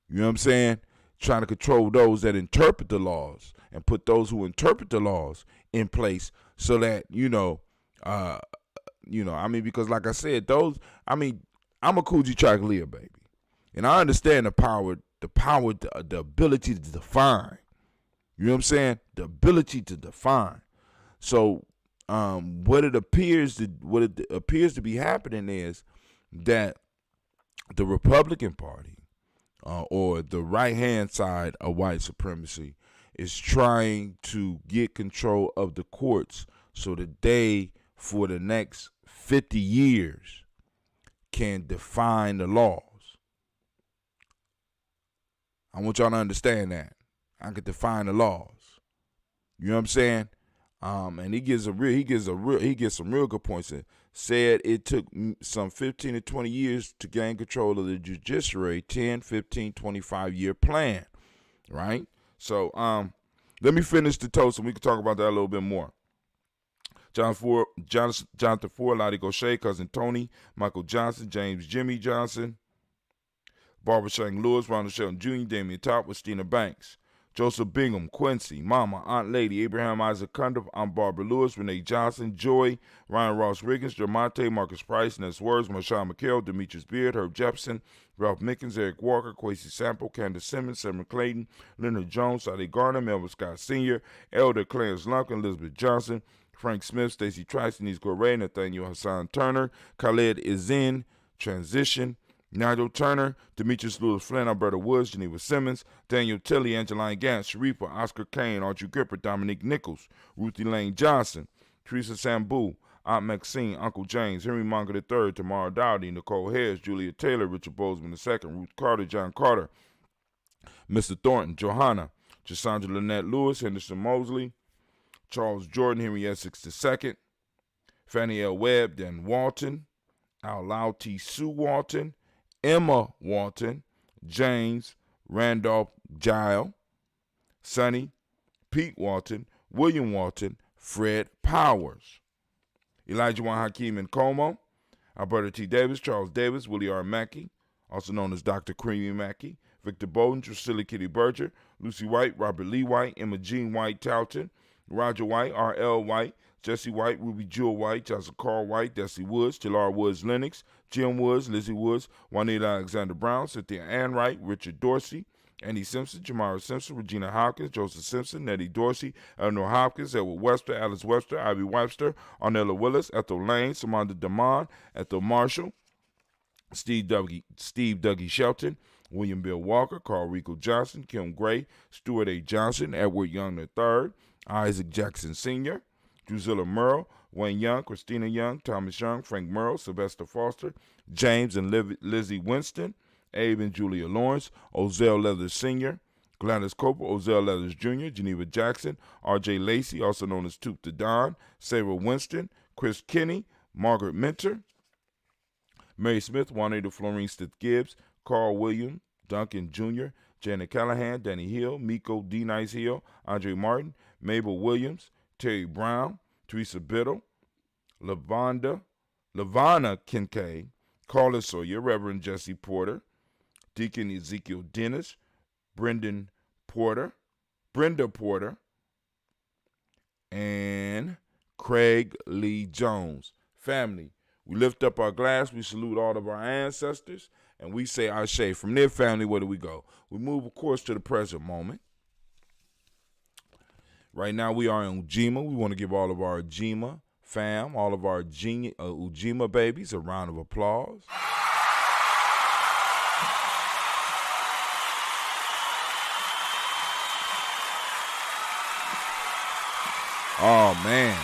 you know what I'm saying? Trying to control those that interpret the laws and put those who interpret the laws in place, so that because like I said, I'm a Coogee Track Leah, baby, and I understand the ability to define. You know what I'm saying? The ability to define. So, what it appears to be happening is that the Republican Party, or the right-hand side of white supremacy, is trying to get control of the courts so that they, for the next 50 years, can define the laws. I want y'all to understand that. I can define the laws. You know what I'm saying? And he gets some real good points. It said it took some 15 to 20 years to gain control of the judiciary, 10, 15, 25-year plan, right? So let me finish the toast, and we can talk about that a little bit more. Jonathan Ford, Lottie Gaucher, Cousin Tony, Michael Johnson, James Jimmy Johnson, Barbara Shank Lewis, Ronald Shelton Jr., Damian Top, Christina Banks, Joseph Bingham, Quincy, Mama, Aunt Lady, Abraham Isaac Cundiff, I'm Barbara Lewis, Renee Johnson, Joy, Ryan Ross Riggins, Jermonte, Marcus Price, Ness Words, Marshawn McHale, Demetrius Beard, Herb Jepson, Ralph Mickens, Eric Walker, Quasi Sample, Candace Simmons, Sam Clayton, Leonard Jones, Sade Garner, Melvin Scott Sr., Elder Clarence Lumpkin, Elizabeth Johnson, Frank Smith, Stacey Trice, Denise Gorey, Nathaniel Hassan Turner, Khaled Izin, Transition, Nigel Turner, Demetrius Lewis Flynn, Alberta Woods, Geneva Simmons, Daniel Tilley, Angeline Gant, Sharifa, Oscar Kane, Archie Gripper, Dominique Nichols, Ruthie Lane Johnson, Teresa Sambu, Aunt Maxine, Uncle James, Henry Monger III, Tamara Dowdy, Nicole Harris, Julia Taylor, Richard Bozeman II, Ruth Carter, John Carter, Mr. Thornton, Johanna, Cassandra Lynette Lewis, Henderson Mosley, Charles Jordan, Henry Essex II, Fannie L. Webb, Dan Walton, Al T. Sue Walton, Emma Walton, James, Randolph Gile, Sonny, Pete Walton, William Walton, Fred Powers, Elijah Juan Hakeem and Como, Alberta T. Davis, Charles Davis, Willie R. Mackey, also known as Dr. Creamy Mackey, Victor Bowden, Drusilla Kitty Berger, Lucy White, Robert Lee White, Emma Jean White Touton, Roger White, R.L. White, Jesse White, Ruby Jewel White, Johnson Carl White, Desi Woods, Jalar Woods Lennox, Jim Woods, Lizzie Woods, Juanita Alexander Brown, Cynthia Ann Wright, Richard Dorsey, Andy Simpson, Jamara Simpson, Regina Hopkins, Joseph Simpson, Nettie Dorsey, Eleanor Hopkins, Edward Webster, Alice Webster, Ivy Webster, Arnella Willis, Ethel Lane, Samantha Damon, Ethel Marshall, Steve Dougie Shelton, William Bill Walker, Carl Rico Johnson, Kim Gray, Stuart A. Johnson, Edward Young III, Isaac Jackson Sr., Drusilla Merle, Wayne Young, Christina Young, Thomas Young, Frank Merle, Sylvester Foster, James and Lizzie Winston, Abe and Julia Lawrence, Ozell Leathers Sr., Gladys Cooper, Ozell Leathers Jr., Geneva Jackson, R.J. Lacey, also known as Toop the Don, Sarah Winston, Chris Kinney, Margaret Minter, Mary Smith, Juanita Florine Stith Gibbs, Carl William, Duncan Jr., Janet Callahan, Danny Hill, Miko D. Nice Hill, Andre Martin, Mabel Williams, Terry Brown, Teresa Biddle, Lavana Kincaid, Carla Sawyer, Reverend Jesse Porter, Deacon Ezekiel Dennis, Brenda Porter, and Craig Lee Jones. Family, we lift up our glass, we salute all of our ancestors, and we say Ashe. From their family, where do we go? We move, of course, to the present moment. Right now, we are in Ujima. We want to give all of our Ujima fam, all of our Ujima babies, a round of applause. Oh, man.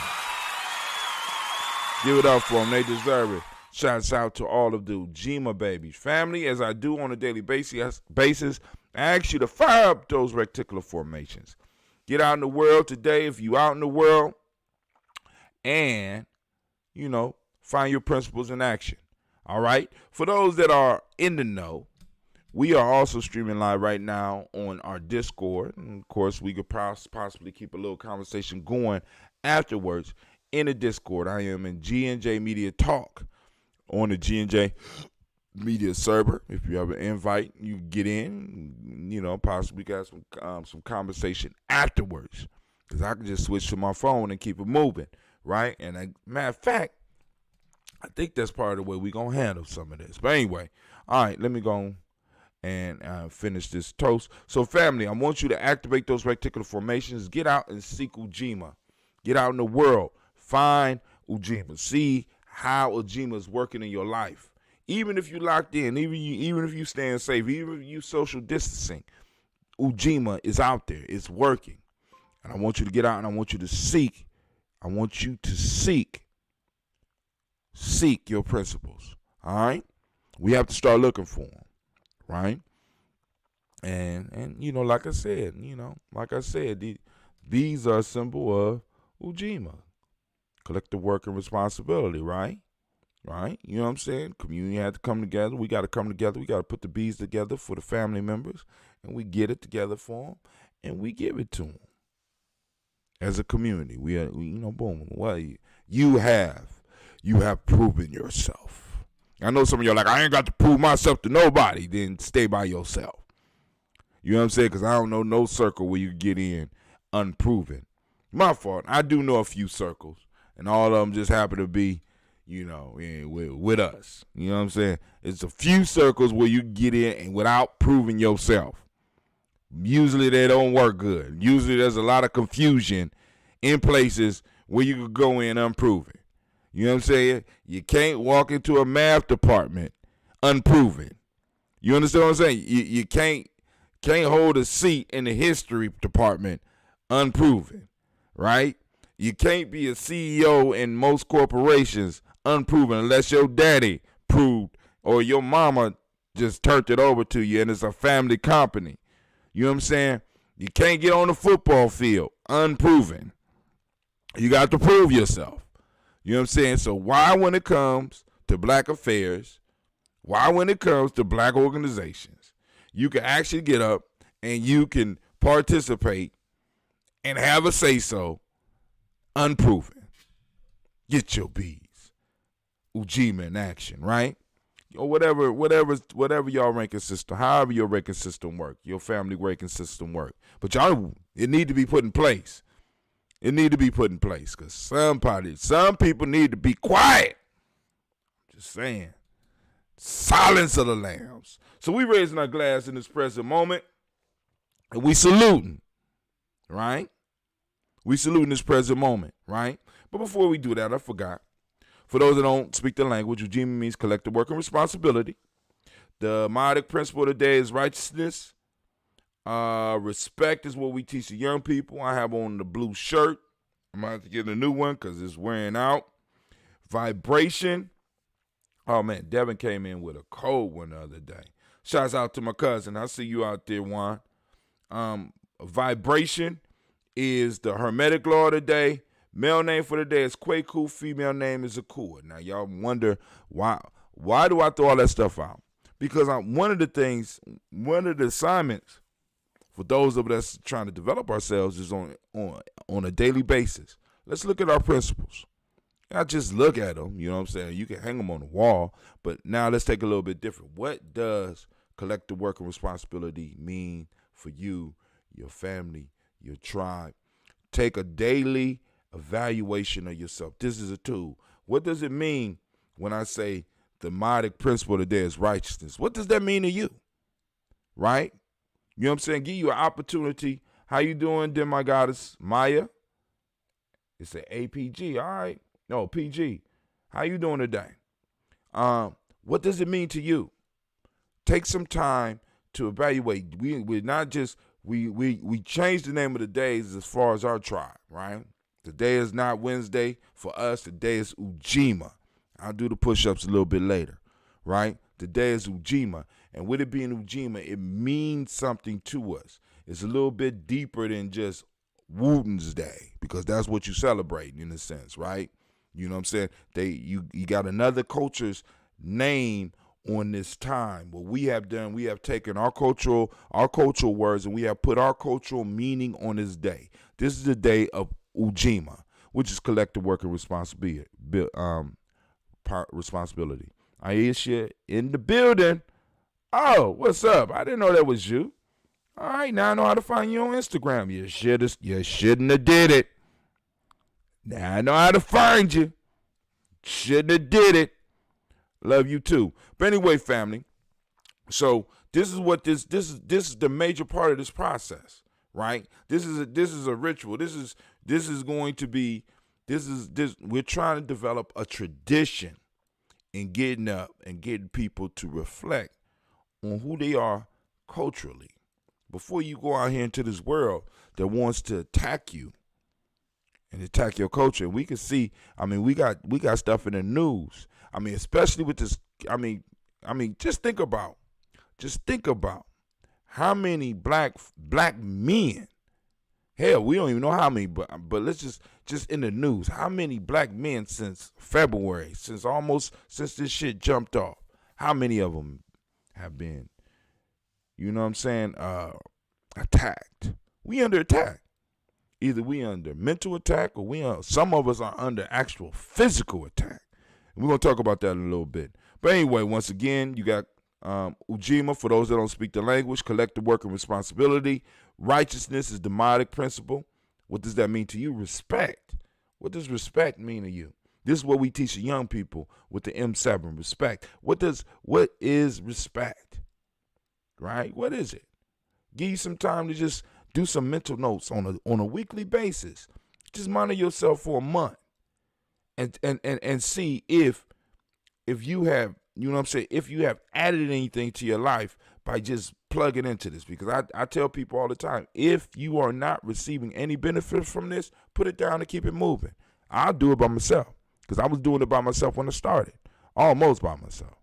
Give it up for them. They deserve it. Shouts out to all of the Ujima babies. Family, as I do on a daily basis, I ask you to fire up those reticular formations. Get out in the world today if you out in the world and, find your principles in action. All right? For those that are in the know, we are also streaming live right now on our Discord. And, of course, we could possibly keep a little conversation going afterwards in the Discord. I am in G&J Media Talk on the G&J Media server. If you have an invite, you get in, possibly got some conversation afterwards. Because I can just switch to my phone and keep it moving, right? And matter of fact, I think that's part of the way we're going to handle some of this. But anyway, all right, let me go and finish this toast. So, family, I want you to activate those reticular formations. Get out and seek Ujima. Get out in the world. Find Ujima. See how Ujima is working in your life. Even if you locked in, even if you staying safe, even if you social distancing, Ujima is out there. It's working. And I want you to get out and I want you to seek. I want you to seek your principles. All right? We have to start looking for them. Right? And like I said, these are a symbol of Ujima. Collective work and responsibility, right? Right? You know what I'm saying? Community had to come together. We got to come together. We got to put the bees together for the family members, and we get it together for them, and we give it to them. As a community, we boom. Well, you have proven yourself. I know some of y'all like, I ain't got to prove myself to nobody. Then stay by yourself. You know what I'm saying? Because I don't know no circle where you get in unproven. My fault. I do know a few circles, and all of them just happen to be, with us. You know what I'm saying? It's a few circles where you get in and without proving yourself. Usually they don't work good. Usually there's a lot of confusion in places where you could go in unproven. You know what I'm saying? You can't walk into a math department unproven. You understand what I'm saying? You can't hold a seat in the history department unproven, right? You can't be a CEO in most corporations unproven unless your daddy proved or your mama just turned it over to you and it's a family company. You know what I'm saying? You can't get on the football field unproven. You got to prove yourself. You know what I'm saying? So why when it comes to black affairs, why when it comes to black organizations, you can actually get up and you can participate and have a say-so unproven. Get your bees. Ujima in action, right? Or whatever y'all ranking system, however your ranking system work, your family ranking system work. But it need to be put in place. It need to be put in place because some people need to be quiet. Just saying. Silence of the lambs. So we raising our glass in this present moment and we saluting, right? We saluting this present moment, right? But before we do that, I forgot. For those that don't speak the language, Ujima means collective work and responsibility. The modic principle of the day is righteousness. Respect is what we teach the young people. I have on the blue shirt. I'm going to have to get a new one because it's wearing out. Vibration. Oh, man, Devin came in with a cold one the other day. Shouts out to my cousin. I see you out there, Juan. Vibration is the Hermetic law of the day. Male name for the day is Kwaku. Female name is Akua. Now, y'all wonder why do I throw all that stuff out? Because one of the assignments for those of us trying to develop ourselves is on a daily basis. Let's look at our principles. Not just look at them, you know what I'm saying? You can hang them on the wall, but now let's take a little bit different. What does collective work and responsibility mean for you, your family, your tribe? Take a daily evaluation of yourself. This is a tool. What does it mean when I say the modic principle today is righteousness? What does that mean to you? Right? You know what I'm saying? Give you an opportunity. How you doing, then my goddess Maya? It's an APG, all right. No, PG. How you doing today? What does it mean to you? Take some time to evaluate. We're not just we changed the name of the days as far as our tribe, right? Today is not Wednesday for us. Today is Ujima. I'll do the push-ups a little bit later, right? Today is Ujima, and with it being Ujima, it means something to us. It's a little bit deeper than just Wooten's Day, because that's what you celebrate in a sense, right? You know what I'm saying? You got another culture's name on this time. What we have done, we have taken our cultural words and we have put our cultural meaning on this day. This is the day of Ujima, which is collective work and responsibility. Aisha in the building. Oh, what's up? I didn't know that was you. All right, now I know how to find you on Instagram. You shouldn't have did it. Now I know how to find you. Shouldn't have did it. Love you too. But anyway, family. So this is what this is the major part of this process, right? This is a ritual. This is going to be we're trying to develop a tradition in getting up and getting people to reflect on who they are culturally before you go out here into this world that wants to attack you and attack your culture. We can see, we got stuff in the news. Especially with this, just think about how many black men, hell, we don't even know how many, but let's just in the news, how many black men since February, since this shit jumped off, how many of them have been, you know what I'm saying, attacked? We under attack. Either we under mental attack or some of us are under actual physical attack. And we're going to talk about that in a little bit. But anyway, once again, you got Ujima, for those that don't speak the language, collective work and responsibility. Righteousness is the modic principle. What does that mean to you? Respect. What does respect mean to you? This is what we teach the young people with the M7, respect. What is respect? Right? What is it? Give you some time to just do some mental notes on a weekly basis. Just monitor yourself for a month and see if you have, you know what I'm saying, if you have added anything to your life by just plugging into this. Because I tell people all the time, if you are not receiving any benefits from this, put it down and keep it moving. I'll do it by myself because I was doing it by myself when I started, almost by myself.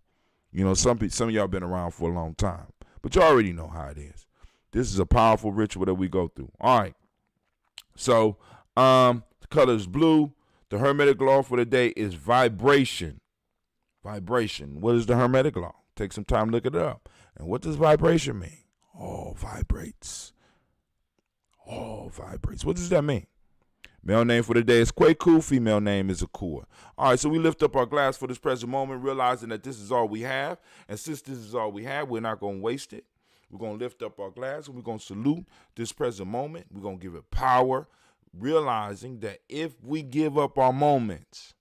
You know, some of y'all been around for a long time, but you already know how it is. This is a powerful ritual that we go through. All right. So the color is blue. The Hermetic law for the day is vibration. Vibration. What is the Hermetic law? Take some time to look it up. And what does vibration mean? All vibrates. All vibrates. What does that mean? Male name for the day is Kwaku. Female name is Akua. All right, so we lift up our glass for this present moment, realizing that this is all we have. And since this is all we have, we're not going to waste it. We're going to lift up our glass and we're going to salute this present moment. We're going to give it power, realizing that if we give up our moments,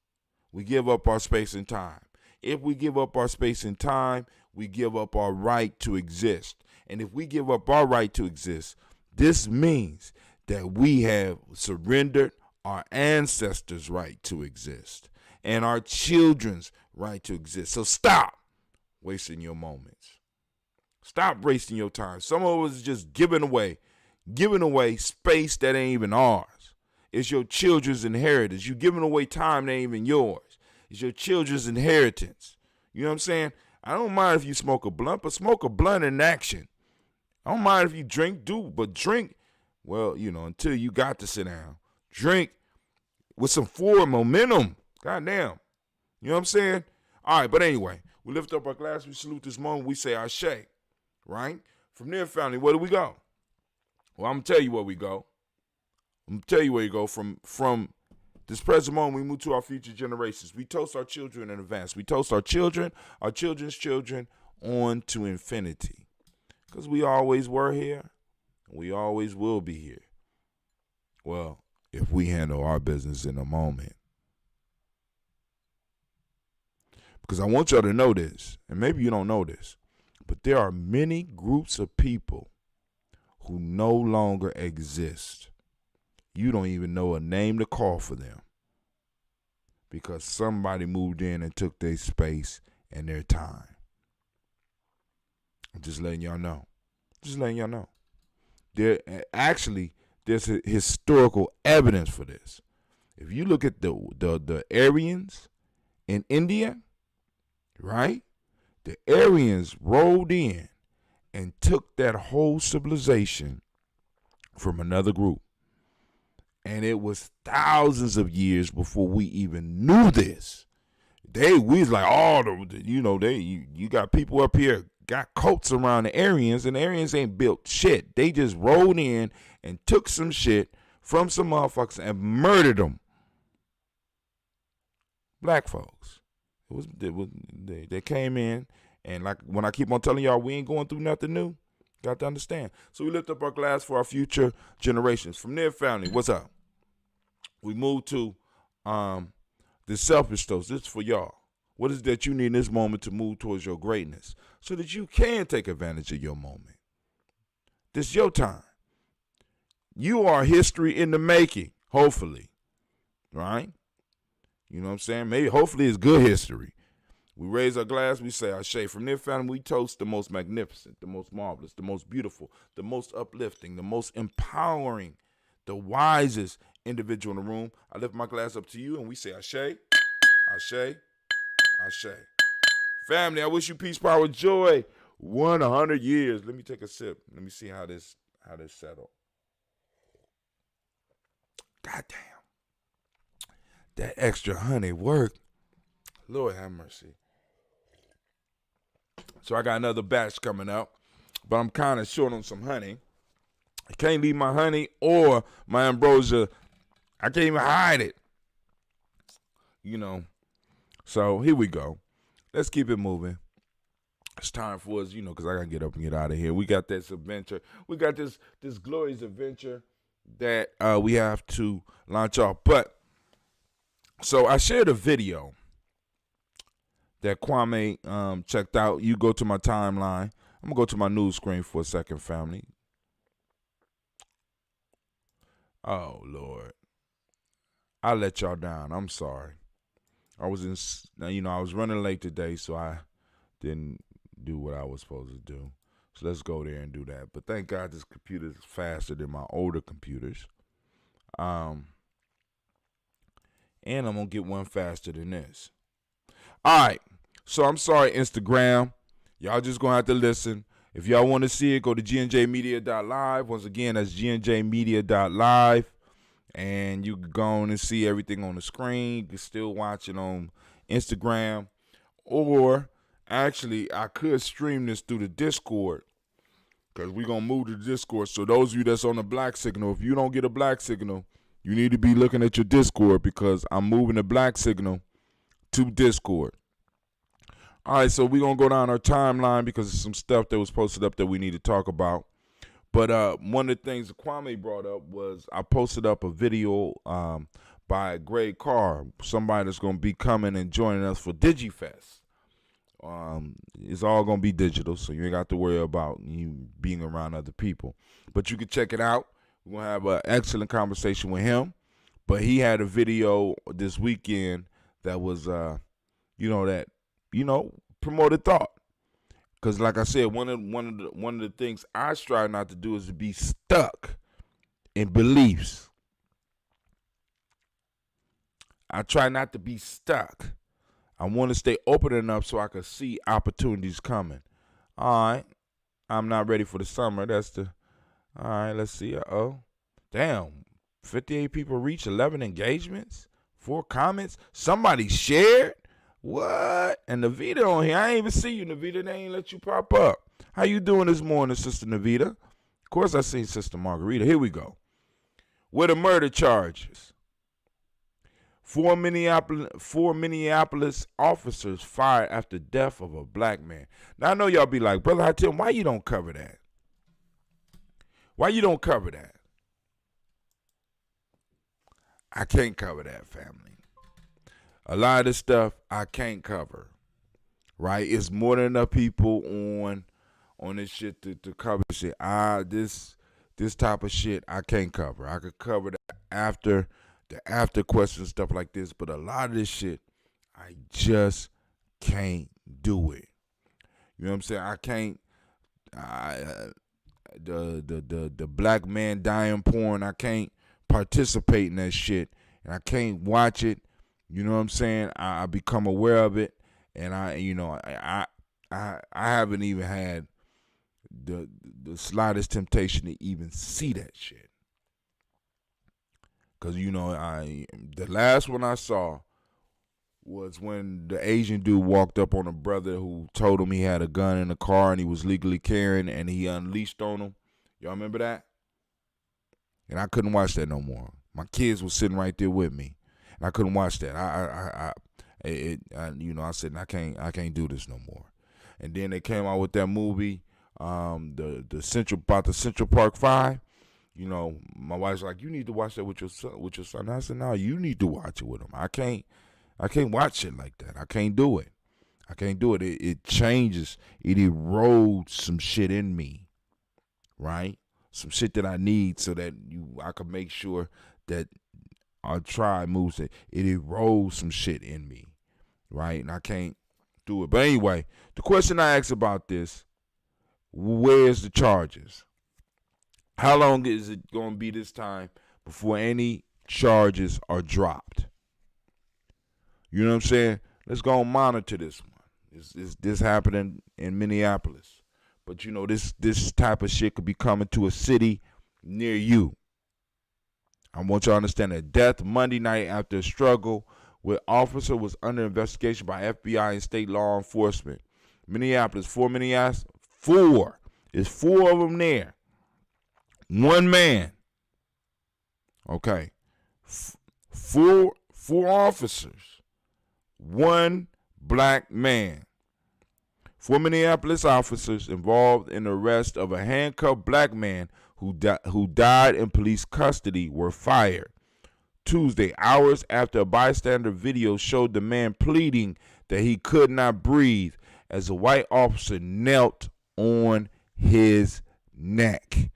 we give up our space and time. If we give up our space and time, we give up our right to exist. And if we give up our right to exist, this means that we have surrendered our ancestors' right to exist and our children's right to exist. So stop wasting your moments. Stop wasting your time. Some of us is just giving away space that ain't even ours. It's your children's inheritance. You giving away time that ain't even yours. It's your children's inheritance. You know what I'm saying? I don't mind if you smoke a blunt, but smoke a blunt in action. I don't mind if you drink, but drink, well, you know, until you got to sit down. Drink with some forward momentum. Goddamn. You know what I'm saying? All right, but anyway, we lift up our glass, we salute this moment, we say Ashe. Right? From there, family, where do we go? Well, I'm going to tell you where we go. I'm going to tell you where you go from This present moment, we move to our future generations. We toast our children in advance. We toast our children, our children's children, on to infinity. Because we always were here, and we always will be here. Well, if we handle our business in a moment. Because I want y'all to know this, and maybe you don't know this, but there are many groups of people who no longer exist. You don't even know a name to call for them because somebody moved in and took their space and their time. I'm just letting y'all know. Just letting y'all know. There's historical evidence for this. If you look at the Aryans in India, right? The Aryans rolled in and took that whole civilization from another group. And it was thousands of years before we even knew this. We was like, you got people up here got cults around the Aryans, and the Aryans ain't built shit. They just rolled in and took some shit from some motherfuckers and murdered them. Black folks. They came in, and like when I keep on telling y'all, we ain't going through nothing new. Got to understand. So we lift up our glass for our future generations. From their family, what's up? We move to the selfish toast. This is for y'all. What is it that you need in this moment to move towards your greatness so that you can take advantage of your moment? This is your time. You are history in the making, hopefully, right? You know what I'm saying? Maybe, hopefully it's good history. We raise our glass, we say our shade. From their family, we toast the most magnificent, the most marvelous, the most beautiful, the most uplifting, the most empowering, the wisest individual in the room. I lift my glass up to you and we say Ashe, Ashe, Ashe. Family, I wish you peace, power, joy. 100 years. Let me take a sip. Let me see how this settled. God damn. That extra honey worked. Lord have mercy. So I got another batch coming up, but I'm kind of short on some honey. I can't leave my honey or my ambrosia. I can't even hide it. You know. So here we go. Let's keep it moving. It's time for us, because I got to get up and get out of here. We got this adventure. We got this glorious adventure that we have to launch off. But, so I shared a video that Kwame checked out. You go to my timeline. I'm going to go to my news screen for a second, family. Oh, Lord. I let y'all down. I'm sorry. I was I was running late today, so I didn't do what I was supposed to do. So let's go there and do that. But thank God this computer is faster than my older computers. And I'm going to get one faster than this. All right. So I'm sorry, Instagram. Y'all just going to have to listen. If y'all want to see it, go to gnjmedia.live. Once again, that's gnjmedia.live. And you can go on and see everything on the screen. You can still watch it on Instagram. Or, actually, I could stream this through the Discord. Because we're going to move to the Discord. So those of you that's on the black signal, if you don't get a black signal, you need to be looking at your Discord. Because I'm moving the black signal to Discord. All right, so we're going to go down our timeline because there's some stuff that was posted up that we need to talk about. But one of the things that Kwame brought up was I posted up a video by Greg Carr, somebody that's going to be coming and joining us for DigiFest. It's all going to be digital, so you ain't got to worry about you being around other people. But you can check it out. We're going to have an excellent conversation with him. But he had a video this weekend that was, promoted thought. Because like I said, one of the things I strive not to do is to be stuck in beliefs. I try not to be stuck. I want to stay open enough so I can see opportunities coming. All right. I'm not ready for the summer. All right, let's see. Damn. 58 people reached, 11 engagements, 4 comments. Somebody shared. What? And Navita on here. I ain't even see you, Navita. They ain't let you pop up. How you doing this morning, Sister Navita? Of course I seen Sister Margarita. Here we go. With the murder charges. Four Minneapolis officers fired after death of a black man. Now I know y'all be like, Brother Hatim, why you don't cover that? Why you don't cover that? I can't cover that, family. A lot of this stuff I can't cover. Right? It's more than enough people on this shit to cover shit. This type of shit I can't cover. I could cover the after questions, stuff like this, but a lot of this shit I just can't do it. You know what I'm saying? I can't. The black man dying porn, I can't participate in that shit, and I can't watch it. You know what I'm saying? I become aware of it, and I haven't even had the slightest temptation to even see that shit. Cause the last one I saw was when the Asian dude walked up on a brother who told him he had a gun in the car and he was legally carrying, and he unleashed on him. Y'all remember that? And I couldn't watch that no more. My kids were sitting right there with me, and I couldn't watch that. I said I can't do this no more. And then they came out with that movie, the Central Park 5. You know, my wife's like, you need to watch that with your son. I said, no, you need to watch it with him. I can't watch it like that. I can't do it. It changes. It erodes some shit in me, right? Some shit that I need so that I can make sure that our tribe moves it. It erodes some shit in me, right? And I can't do it. But anyway, the question I asked about this, where's the charges? How long is it going to be this time before any charges are dropped? You know what I'm saying? Let's go and monitor this one. This happening in Minneapolis. But, this type of shit could be coming to a city near you. I want you to understand that death Monday night after a struggle with officer was under investigation by FBI and state law enforcement. Minneapolis, four. There's four of them there. One man. Okay. Four officers. One black man. 4 Minneapolis officers involved in the arrest of a handcuffed black man who died in police custody were fired Tuesday, hours after a bystander video showed the man pleading that he could not breathe as a white officer knelt on his neck.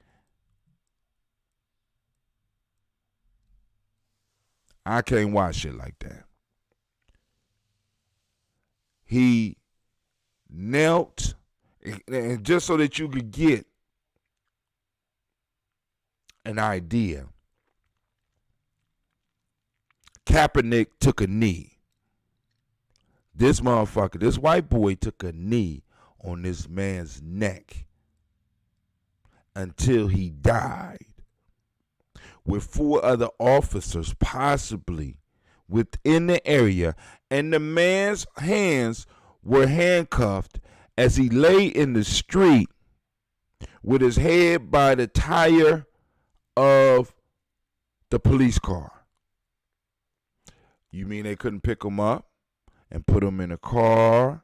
I can't watch shit like that. He knelt, and just so that you could get an idea, Kaepernick took a knee. This motherfucker, this white boy took a knee on this man's neck until he died, with 4 other officers possibly within the area, and the man's hands were handcuffed as he lay in the street with his head by the tire of the police car. You mean they couldn't pick him up and put him in a car?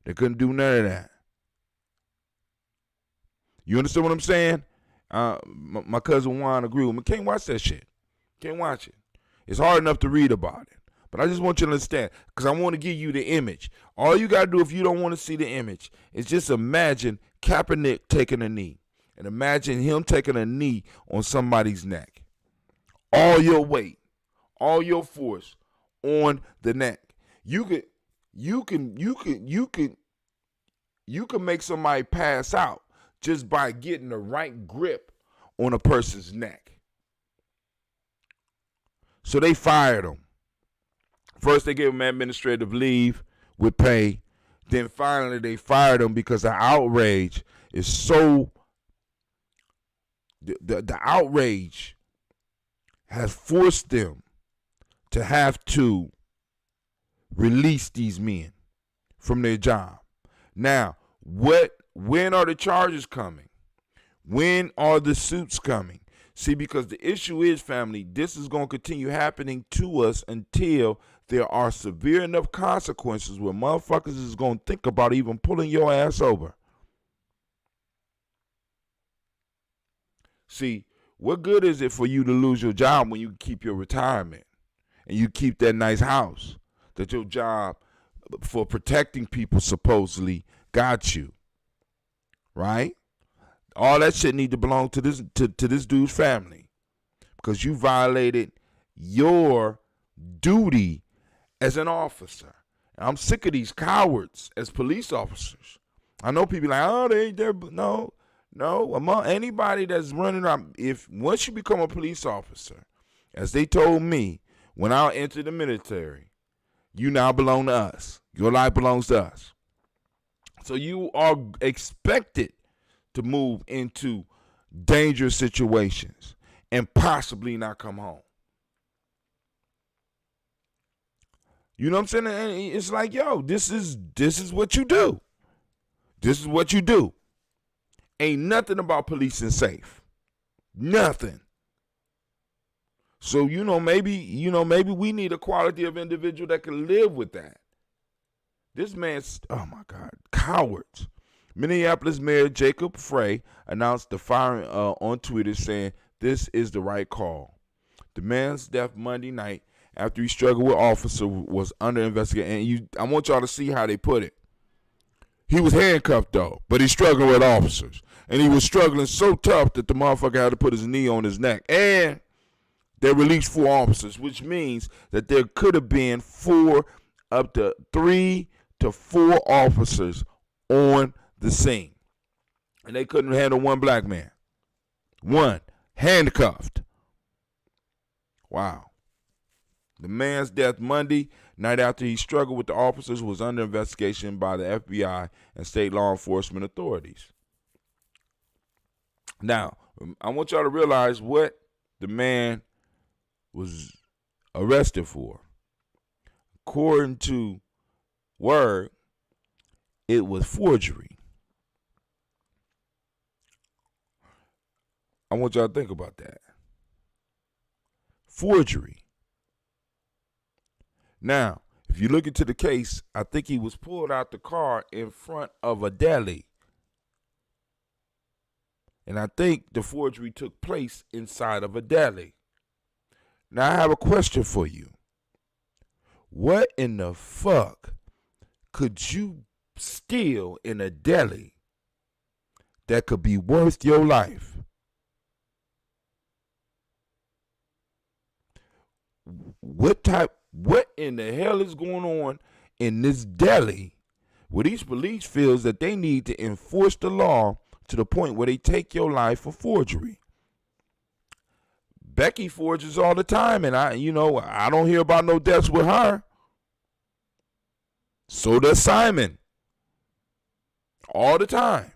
They couldn't do none of that. You understand what I'm saying? My cousin Juan agreed with me. Can't watch that shit. Can't watch it. It's hard enough to read about it. But I just want you to understand, because I want to give you the image. All you got to do if you don't want to see the image is just imagine Kaepernick taking a knee. And imagine him taking a knee on somebody's neck. All your weight, all your force on the neck. You can make somebody pass out just by getting the right grip on a person's neck. So they fired him. First they gave him administrative leave with pay. Then finally they fired him because the outrage is so, the outrage has forced them to have to release these men from their job. Now, when are the charges coming? When are the suits coming? See, because the issue is, family, this is going to continue happening to us until there are severe enough consequences where motherfuckers is going to think about even pulling your ass over. See, what good is it for you to lose your job when you keep your retirement and you keep that nice house that your job for protecting people supposedly got you, right? All that shit need to belong to this dude's family because you violated your duty as an officer. And I'm sick of these cowards as police officers. I know people like, oh, they ain't there, but no. Among anybody that's running around, once you become a police officer, as they told me when I entered the military, you now belong to us. Your life belongs to us. So you are expected to move into dangerous situations and possibly not come home. You know what I'm saying? And it's like, yo, this is what you do. This is what you do. Ain't nothing about policing safe. Nothing. So, maybe we need a quality of individual that can live with that. This man's, oh my God, cowards. Minneapolis Mayor Jacob Frey announced the firing on Twitter, saying this is the right call. The man's death Monday night after he struggled with officer was under investigation. And I want y'all to see how they put it. He was handcuffed though, but he's struggling with officers. And he was struggling so tough that the motherfucker had to put his knee on his neck. And they released 4 officers, which means that there could have been up to 3 to 4 officers on the scene. And they couldn't handle one black man. One, handcuffed. Wow. The man's death Monday night after he struggled with the officers was under investigation by the FBI and state law enforcement authorities. Now, I want y'all to realize what the man was arrested for. According to word, it was forgery. I want y'all to think about that. Forgery. Now, if you look into the case, I think he was pulled out the car in front of a deli. And I think the forgery took place inside of a deli. Now, I have a question for you. What in the fuck could you steal in a deli that could be worth your life? What in the hell is going on in this deli where these police feels that they need to enforce the law to the point where they take your life for forgery? Becky forges all the time, and I don't hear about no deaths with her. So does Simon. All the time.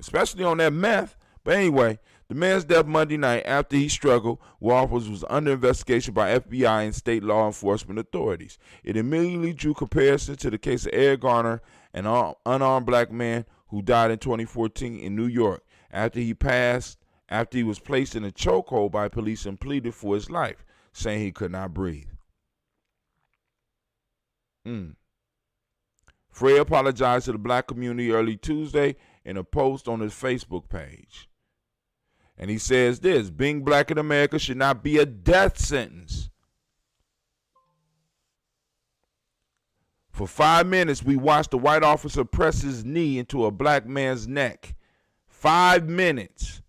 Especially on that meth. But anyway, the man's death Monday night after he struggled with officers was under investigation by FBI and state law enforcement authorities. It immediately drew comparison to the case of Eric Garner, an unarmed black man who died in 2014 in New York after he was placed in a chokehold by police and pleaded for his life, saying he could not breathe. Frey apologized to the black community early Tuesday in a post on his Facebook page. And he says this: being black in America should not be a death sentence. For 5 minutes, we watched a white officer press his knee into a black man's neck. 5 minutes.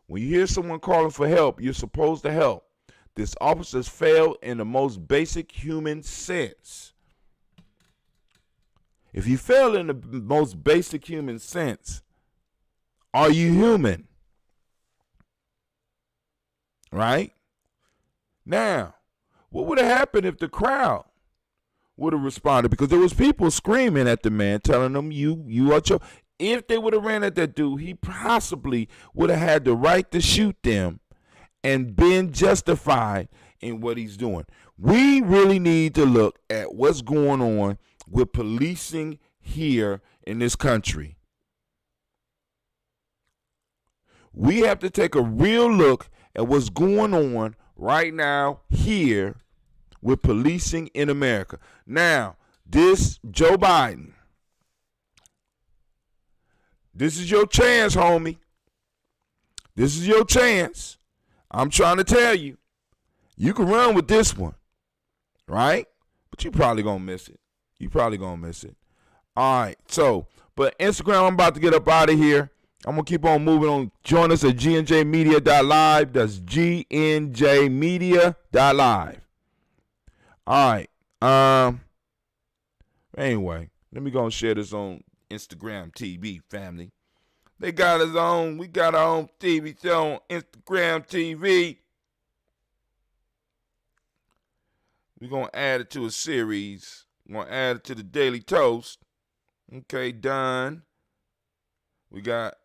When you hear someone calling for help, you're supposed to help. This officer's failed in the most basic human sense. If you fail in the most basic human sense, are you human? Right? Now, what would have happened if the crowd would have responded? Because there was people screaming at the man, telling him, you are your... If they would have ran at that dude, he possibly would have had the right to shoot them and been justified in what he's doing. We really need to look at what's going on with policing here in this country. We have to take a real look at what's going on right now here with policing in America. Now, this Joe Biden, this is your chance, homie. This is your chance. I'm trying to tell you. You can run with this one, right? But you probably going to miss it. All right, so, but Instagram, I'm about to get up out of here. I'm going to keep on moving on. Join us at gnjmedia.live. That's gnjmedia.live. All right. Anyway, let me go and share this on Instagram TV, family. They got us on. We got our own TV show on Instagram TV. We're going to add it to a series. We're going to add it to the Daily Toast. Okay, done. We got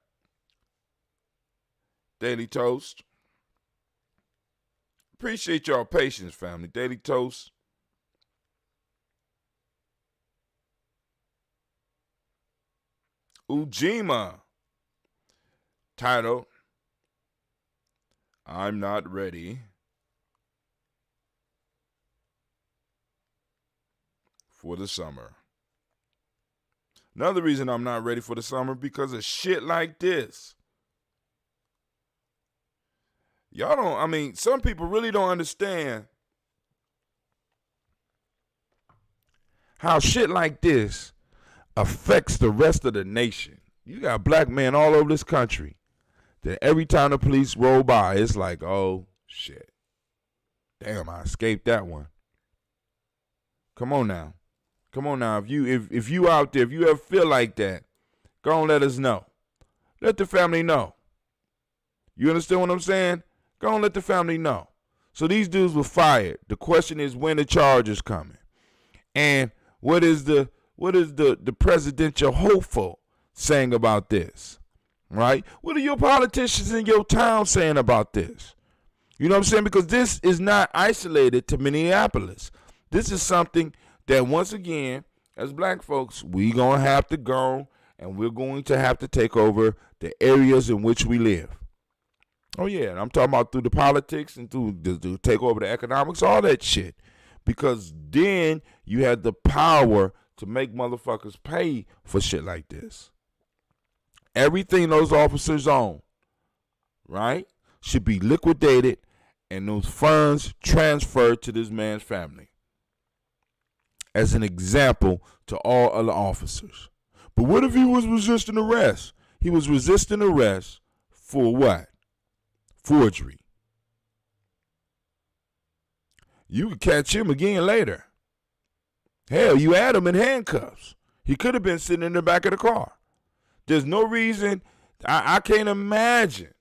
Daily Toast. Appreciate y'all patience, family. Daily Toast. Ujima. Title, I'm not ready for the summer. Another reason I'm not ready for the summer, because of shit like this. Some people really don't understand how shit like this affects the rest of the nation. You got black men all over this country that every time the police roll by, it's like, oh, shit. Damn, I escaped that one. Come on now. If you out there, if you ever feel like that, go and let us know. Let the family know. You understand what I'm saying? Go and let the family know. So these dudes were fired. The question is, when the charge is coming. And what is the presidential hopeful saying about this? Right? What are your politicians in your town saying about this? You know what I'm saying? Because this is not isolated to Minneapolis. This is something that, once again, as black folks, we're going to have to go and we're going to have to take over the areas in which we live. Oh, yeah. And I'm talking about through the politics and through take over the economics, all that shit. Because then you had the power to make motherfuckers pay for shit like this. Everything those officers own, right, should be liquidated and those funds transferred to this man's family. As an example to all other officers. But what if he was resisting arrest? He was resisting arrest for what? Forgery. You could catch him again later. Hell, you had him in handcuffs. He could have been sitting in the back of the car. There's no reason, I can't imagine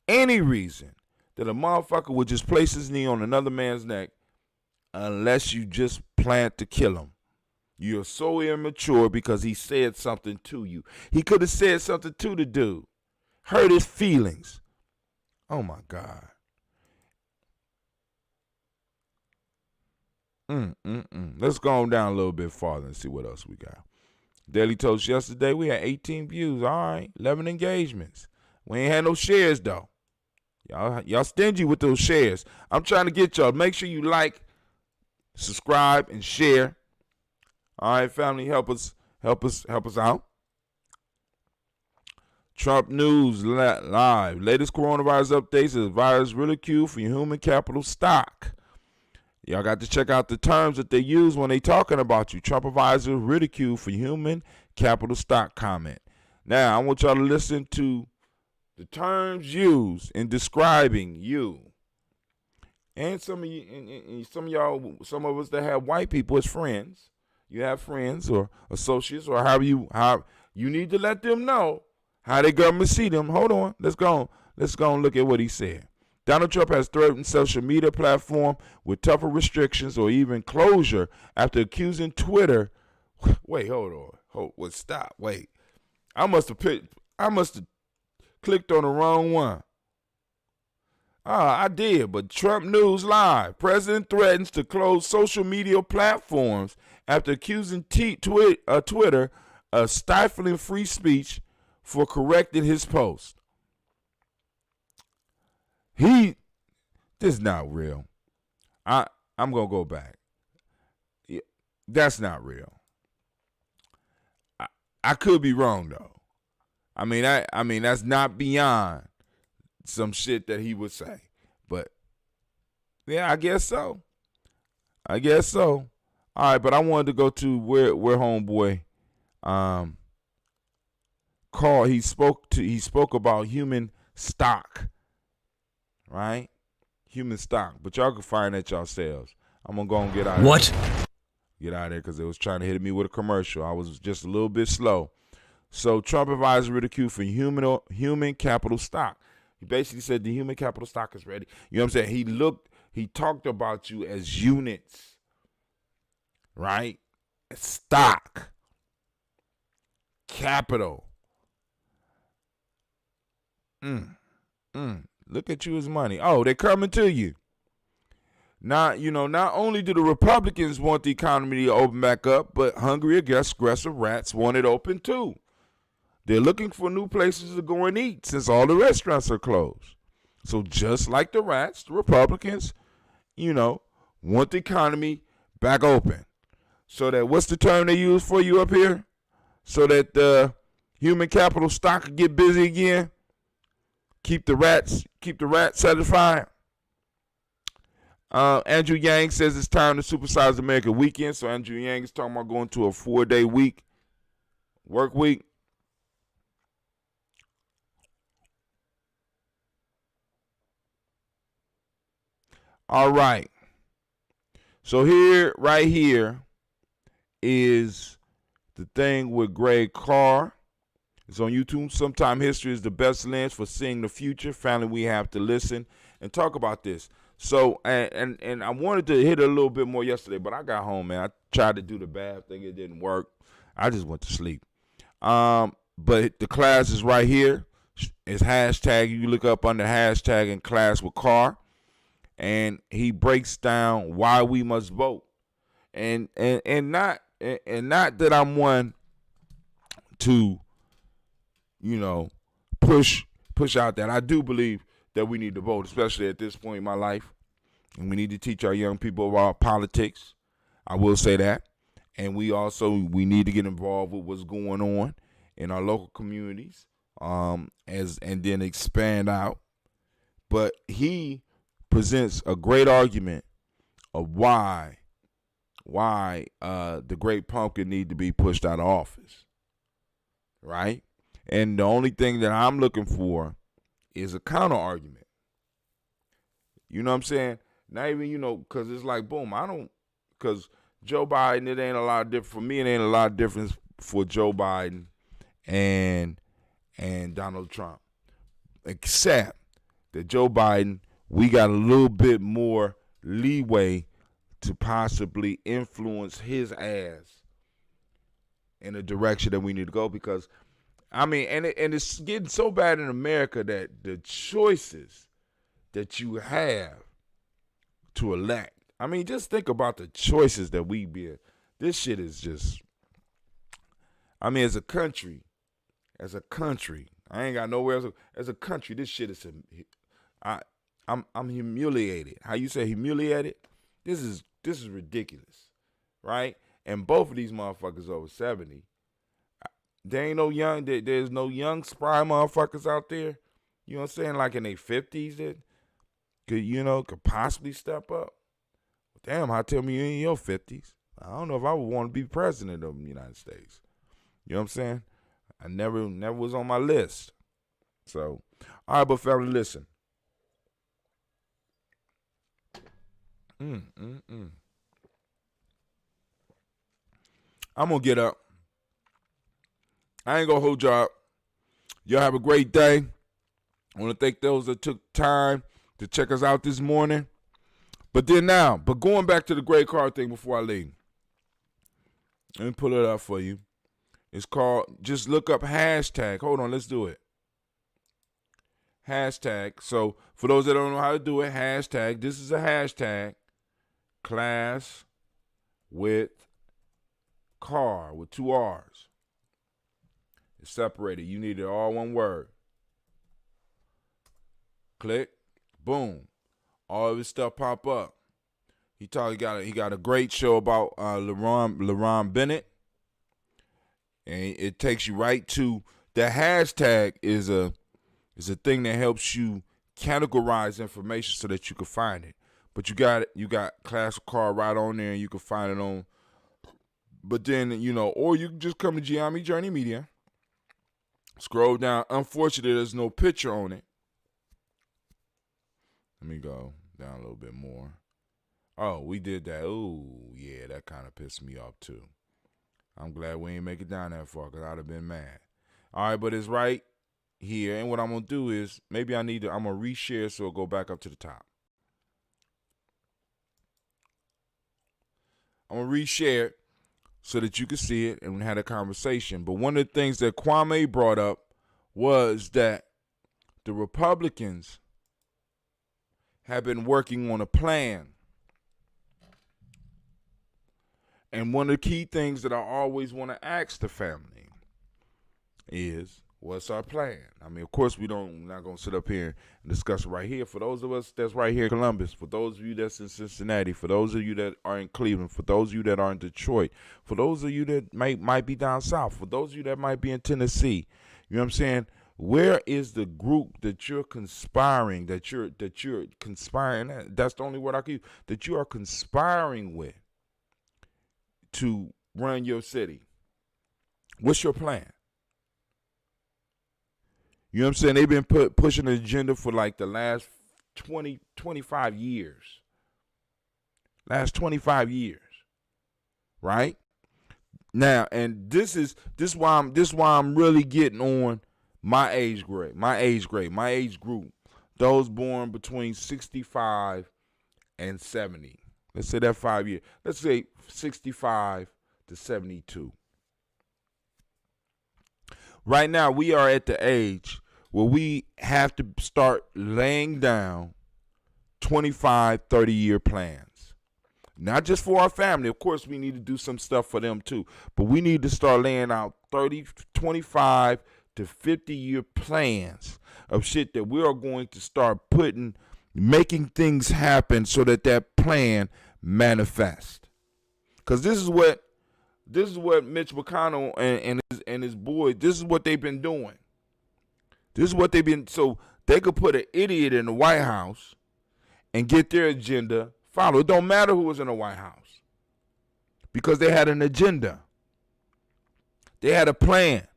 any reason that a motherfucker would just place his knee on another man's neck unless you just plan to kill him. You're so immature because he said something to you. He could have said something to the dude, hurt his feelings. Oh, my God. Let's go on down a little bit farther and see what else we got. Daily Toast yesterday, we had 18 views. All right, 11 engagements. We ain't had no shares, though. Y'all stingy with those shares. I'm trying to get y'all. Make sure you like, subscribe, and share. All right, family, help us out. Trump News Live. Latest coronavirus updates is virus ridicule for human capital stock. Y'all got to check out the terms that they use when they talking about you. Trump advisor ridicule for human capital stock comment. Now, I want y'all to listen to the terms used in describing you. And some of you, and some of us that have white people as friends. You have friends or associates or how you need to let them know how they government see them. Hold on. Let's go and look at what he said. Donald Trump has threatened social media platform with tougher restrictions or even closure after accusing Twitter. Wait, hold on. Stop. Wait. I must have clicked on the wrong one. I did, but Trump News Live. President threatens to close social media platforms after accusing Twitter of stifling free speech for correcting his post. this is not real. I'm gonna go back. Yeah, that's not real. I could be wrong though. I mean that's not beyond some shit that he would say. But yeah, I guess so. All right, but I wanted to go to where homeboy Carl, he spoke about human stock. Right? Human stock. But y'all can find that yourselves. I'm gonna go and get out of What? there. Get out of there because it was trying to hit me with a commercial. I was just a little bit slow. So Trump advised ridicule for human capital stock. He basically said the human capital stock is ready. You know what I'm saying? He talked about you as units, right? Stock, capital. Look at you as money. Oh, they're coming to you. Not only do the Republicans want the economy to open back up, but hungry, aggressive rats want it open too. They're looking for new places to go and eat since all the restaurants are closed. So just like the rats, the Republicans, want the economy back open. So that, what's the term they use for you up here? So that the human capital stock can get busy again. Keep the rats satisfied. Andrew Yang says it's time to supersize America weekend. So Andrew Yang is talking about going to a 4-day work week. All right. So right here is the thing with Greg Carr. It's on YouTube. Sometime history is the best lens for seeing the future. Finally, we have to listen and talk about this. So, and I wanted to hit it a little bit more yesterday, but I got home, man. I tried to do the bath thing. It didn't work. I just went to sleep. But the class is right here. It's hashtag. You look up under hashtag in class with Carr. And he breaks down why we must vote. And not that I'm one to, push out that. I do believe that we need to vote, especially at this point in my life. And we need to teach our young people about politics. I will say that. And we need to get involved with what's going on in our local communities, and then expand out. But he presents a great argument of why the great pumpkin need to be pushed out of office, right? And the only thing that I'm looking for is a counter argument. You know what I'm saying? Not even, because it's like, boom, because Joe Biden, it ain't a lot of difference. For me, it ain't a lot of difference for Joe Biden and Donald Trump. Except that Joe Biden, we got a little bit more leeway to possibly influence his ass in a direction that we need to go, because and it's getting so bad in America that the choices that you have to elect, just think about the choices that we be. This shit is just, as a country, I ain't got nowhere else. As a country, this shit is, I'm humiliated. How you say humiliated? This is ridiculous, right? And both of these motherfuckers over 70. There ain't no young. There's no young spry motherfuckers out there. You know what I'm saying? Like in their 50s that could possibly step up. Damn, how tell me you in your 50s? I don't know if I would want to be president of the United States. You know what I'm saying? I never was on my list. So, all right, but family, listen. I'm going to get up. I ain't going to hold y'all up. Y'all have a great day. I want to thank those that took time to check us out this morning. But going back to the Greg Carr thing before I leave. Let me pull it up for you. It's called, just look up hashtag. Hold on, let's do it. Hashtag. So for those that don't know how to do it, hashtag. This is a hashtag. Class with Carr with 2 R's. It's separated. You need it all one word. Click. Boom. All of his stuff pop up. He got a great show about LeBron Bennett. And it takes you right to the hashtag is a thing that helps you categorize information so that you can find it. But you got Classic Car right on there, and you can find it on. But then, or you can just come to Gianni Journey Media, scroll down. Unfortunately, there's no picture on it. Let me go down a little bit more. Oh, we did that. Ooh, yeah, that kind of pissed me off too. I'm glad we ain't make it down that far, because I'd have been mad. All right, but it's right here. And what I'm going to do is, maybe I'm going to reshare so it'll go back up to the top. I'm going to reshare it so that you can see it and we had a conversation. But one of the things that Kwame brought up was that the Republicans have been working on a plan. And one of the key things that I always want to ask the family is, what's our plan? I mean, of course, we're not going to sit up here and discuss it right here. For those of us that's right here in Columbus, for those of you that's in Cincinnati, for those of you that are in Cleveland, for those of you that are in Detroit, for those of you that might be down south, for those of you that might be in Tennessee, you know what I'm saying? Where is the group that you're conspiring, that you're conspiring, that's the only word I can use, that you are conspiring with to run your city? What's your plan? You know what I'm saying? They've been pushing an agenda for like the last 25 years. Last 25 years. Right? Now, and this is why I'm really getting on my age group. Those born between 65 and 70. Let's say that 5 years. Let's say 65 to 72. Right now, we are at the age where we have to start laying down 25, 30-year plans. Not just for our family. Of course, we need to do some stuff for them too. But we need to start laying out 30, 25 to 50-year plans of shit that we are going to start making things happen so that plan manifests. Because this is what Mitch McConnell and his boys, this is what they've been doing. So they could put an idiot in the White House and get their agenda followed. It don't matter who was in the White House, because they had an agenda. They had a plan,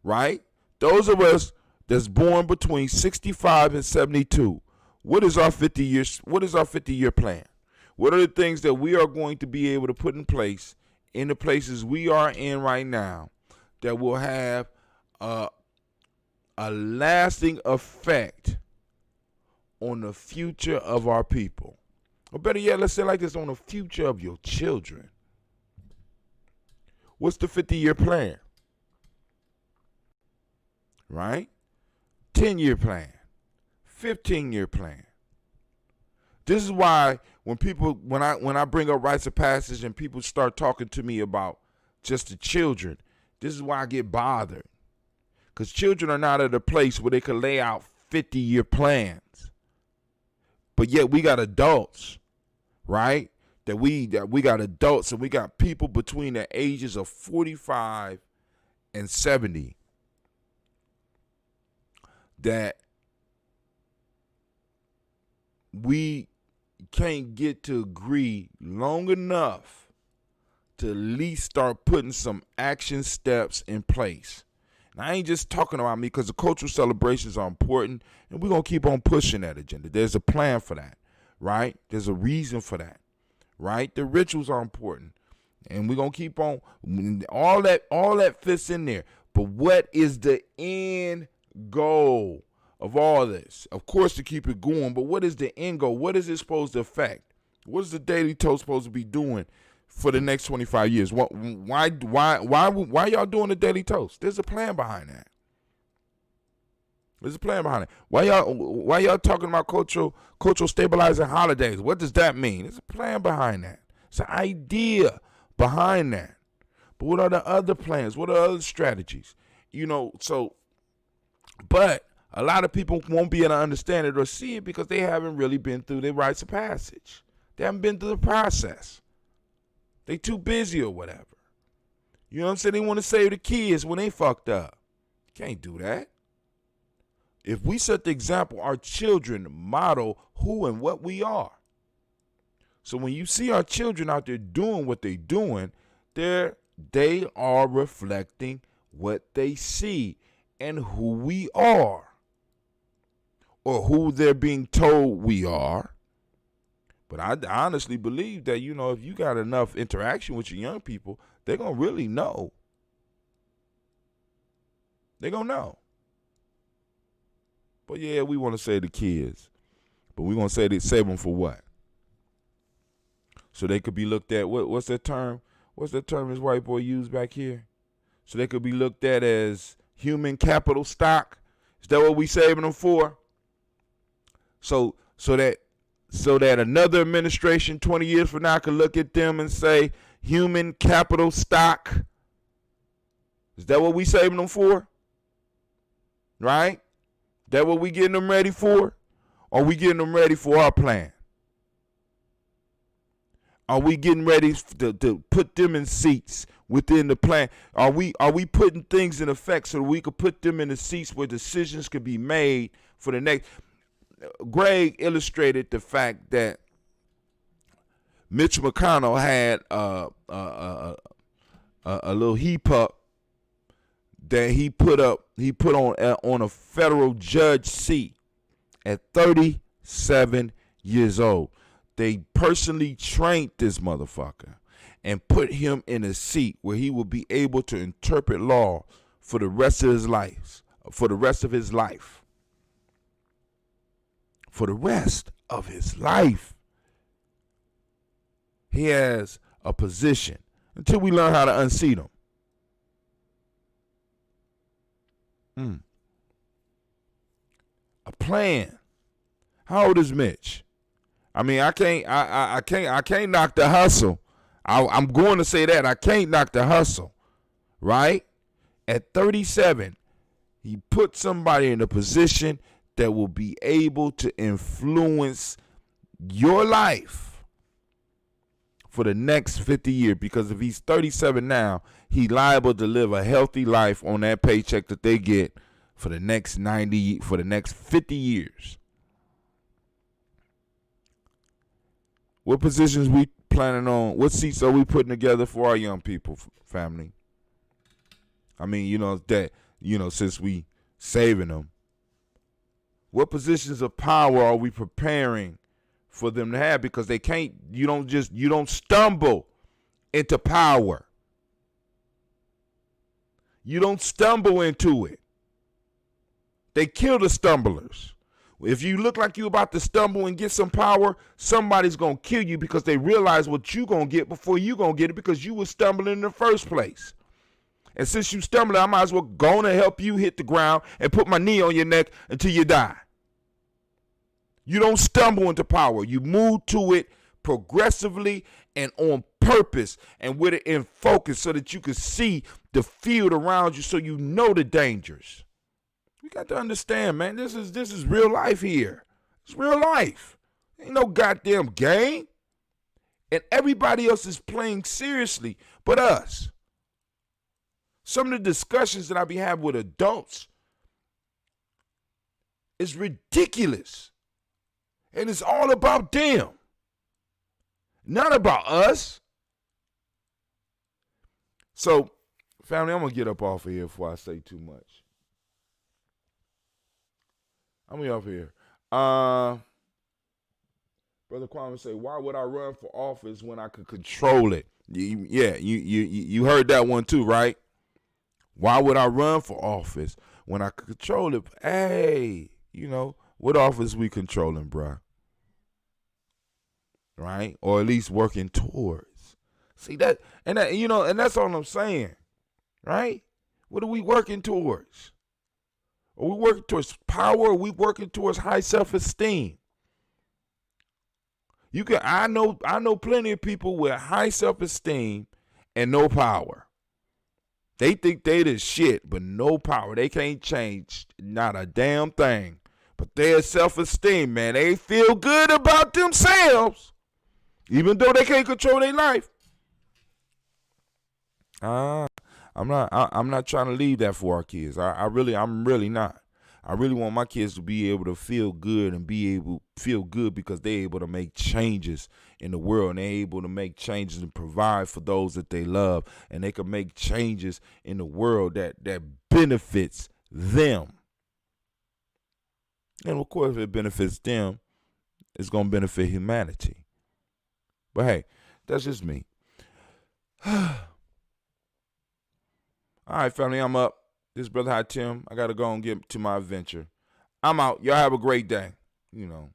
right? Those of us that's born between 65 and 72, what is our 50-year plan? What are the things that we are going to be able to put in place in the places we are in right now that will have a lasting effect on the future of our people? Or better yet, let's say like this, on the future of your children. What's the 50-year plan? Right? 10-year plan. 15-year plan. This is why when I bring up rites of passage and people start talking to me about just the children, this is why I get bothered. Because children are not at a place where they can lay out 50-year plans. But yet we got adults, right? That we got adults, and we got people between the ages of 45 and 70 that we can't get to agree long enough to at least start putting some action steps in place. And I ain't just talking about me, because the cultural celebrations are important, and we're going to keep on pushing that agenda. There's a plan for that, right? There's a reason for that, right? The rituals are important, and we're going to keep on. All that fits in there. But what is the end goal of all this? Of course, to keep it going, but what is the end goal? What is it supposed to affect? What is the Daily Toast supposed to be doing for the next 25 years? Why y'all doing the Daily Toast? There's a plan behind that. There's a plan behind it. Why y'all talking about cultural stabilizing holidays? What does that mean? There's a plan behind that. It's an idea behind that. But what are the other plans? What are other strategies? But A lot of people won't be able to understand it or see it because they haven't really been through the rites of passage. They haven't been through the process. They too busy or whatever. You know what I'm saying? They want to save the kids when they fucked up. Can't do that. If we set the example, our children model who and what we are. So when you see our children out there doing what they're doing, they are reflecting what they see and who we are, or who they're being told we are. But I honestly believe that, you know, if you got enough interaction with your young people, they're going to really know. They're going to know. But yeah, we want to say the kids. But we going to say they save them for what? So they could be looked at, what's that term? What's that term this white boy used back here? So they could be looked at as human capital stock. Is that what we saving them for? So that another administration 20 years from now could look at them and say, human capital stock. Is that what we saving them for? Right? That what we getting them ready for? Or are we getting them ready for our plan? Are we getting ready to put them in seats within the plan? Are we putting things in effect so that we could put them in the seats where decisions could be made for the next? Greg illustrated the fact that Mitch McConnell had a little heap up that he put on a federal judge seat at 37 years old. They personally trained this motherfucker and put him in a seat where he will be able to interpret law for the rest of his life. For the rest of his life. For the rest of his life. He has a position until we learn how to unseat him. A plan. How old is Mitch? I mean, I can't knock the hustle. I'm going to say that. I can't knock the hustle. Right? At 37, he put somebody in a position that will be able to influence your life for the next 50 years. Because if he's 37 now, he's liable to live a healthy life on that paycheck that they get for the next 50 years. What positions we planning on? What seats are we putting together for our young people, family? I mean, since we saving them, what positions of power are we preparing for them to have? Because you don't stumble into power. You don't stumble into it. They kill the stumblers. If you look like you're about to stumble and get some power, somebody's going to kill you because they realize what you're going to get before you're going to get it because you were stumbling in the first place. And since you stumbled, I might as well go on and help you hit the ground and put my knee on your neck until you die. You don't stumble into power. You move to it progressively and on purpose and with it in focus so that you can see the field around you so you know the dangers. We got to understand, man, this is real life here. It's real life. Ain't no goddamn game. And everybody else is playing seriously but us. Some of the discussions that I be having with adults is ridiculous. And it's all about them. Not about us. So, family, I'm going to get up off of here before I say too much. I'm off here. Brother Kwame say, why would I run for office when I could control it? You heard that one too, right? Why would I run for office when I could control it? Hey, what office we controlling, bruh? Right? Or at least working towards. See that, and that's all I'm saying, right? What are we working towards? Are we working towards power? Or are we working towards high self-esteem? I know plenty of people with high self-esteem and no power. They think they the shit, but no power. They can't change not a damn thing. But their self-esteem, man, they feel good about themselves, even though they can't control their life. I'm not trying to leave that for our kids. I'm really not. I really want my kids to be able to feel good and be able to feel good because they're able to make changes in the world, and they're able to make changes and provide for those that they love, and they can make changes in the world that benefits them. And of course, if it benefits them, it's going to benefit humanity. But hey, that's just me. All right, family, I'm up. This is Brother High Tim. I got to go and get to my adventure. I'm out. Y'all have a great day. You know.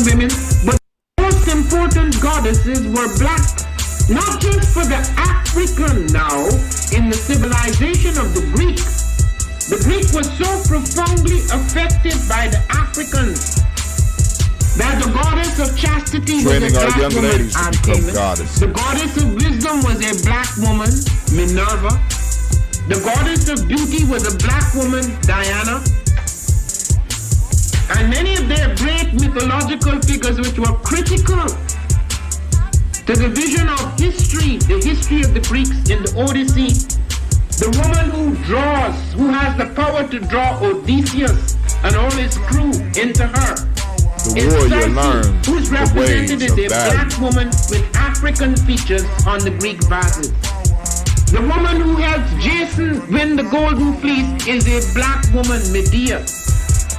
Women, but the most important goddesses were black, not just for the African now in the civilization of the Greek. The Greek was so profoundly affected by the Africans that the goddess of chastity was a black woman, Artemis. The goddess of wisdom was a black woman, Minerva. The goddess of beauty was a black woman, Diana. And many of their great mythological figures which were critical to the vision of history, the history of the Greeks in the Odyssey, the woman who has the power to draw Odysseus and all his crew into her. The warrior learned who's represented as a black woman with African features on the Greek vases. The woman who helps Jason win the Golden Fleece is a black woman, Medea.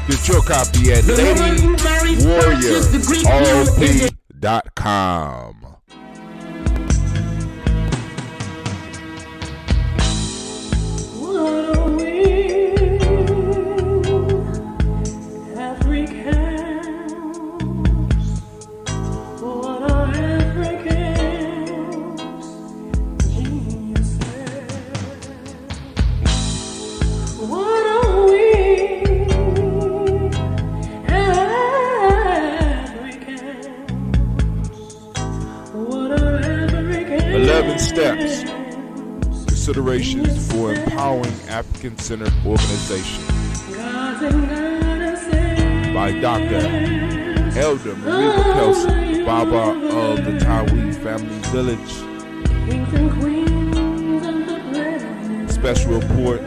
Get your copy at LadyWarriorRP.com. What are we, Africans? What are Africans? Geniuses. What are we, Africans? What are Africans? 11 steps. Considerations for empowering African-centered organization by Dr. Elder Maria Kelsey, Baba of the Tawi Family Village. Special report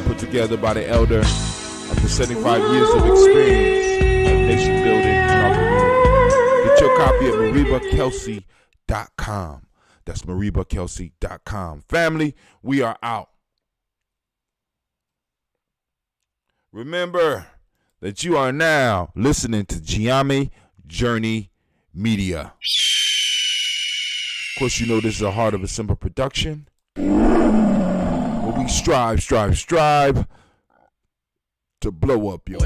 put together by the elder after 75 years of experience of nation building in our community. Get your copy at maribakelsey.com. That's maribakelsey.com. Family, we are out. Remember that you are now listening to Giame Journey Media. Of course, you know this is a Heart of a Simple production, where we strive to blow up your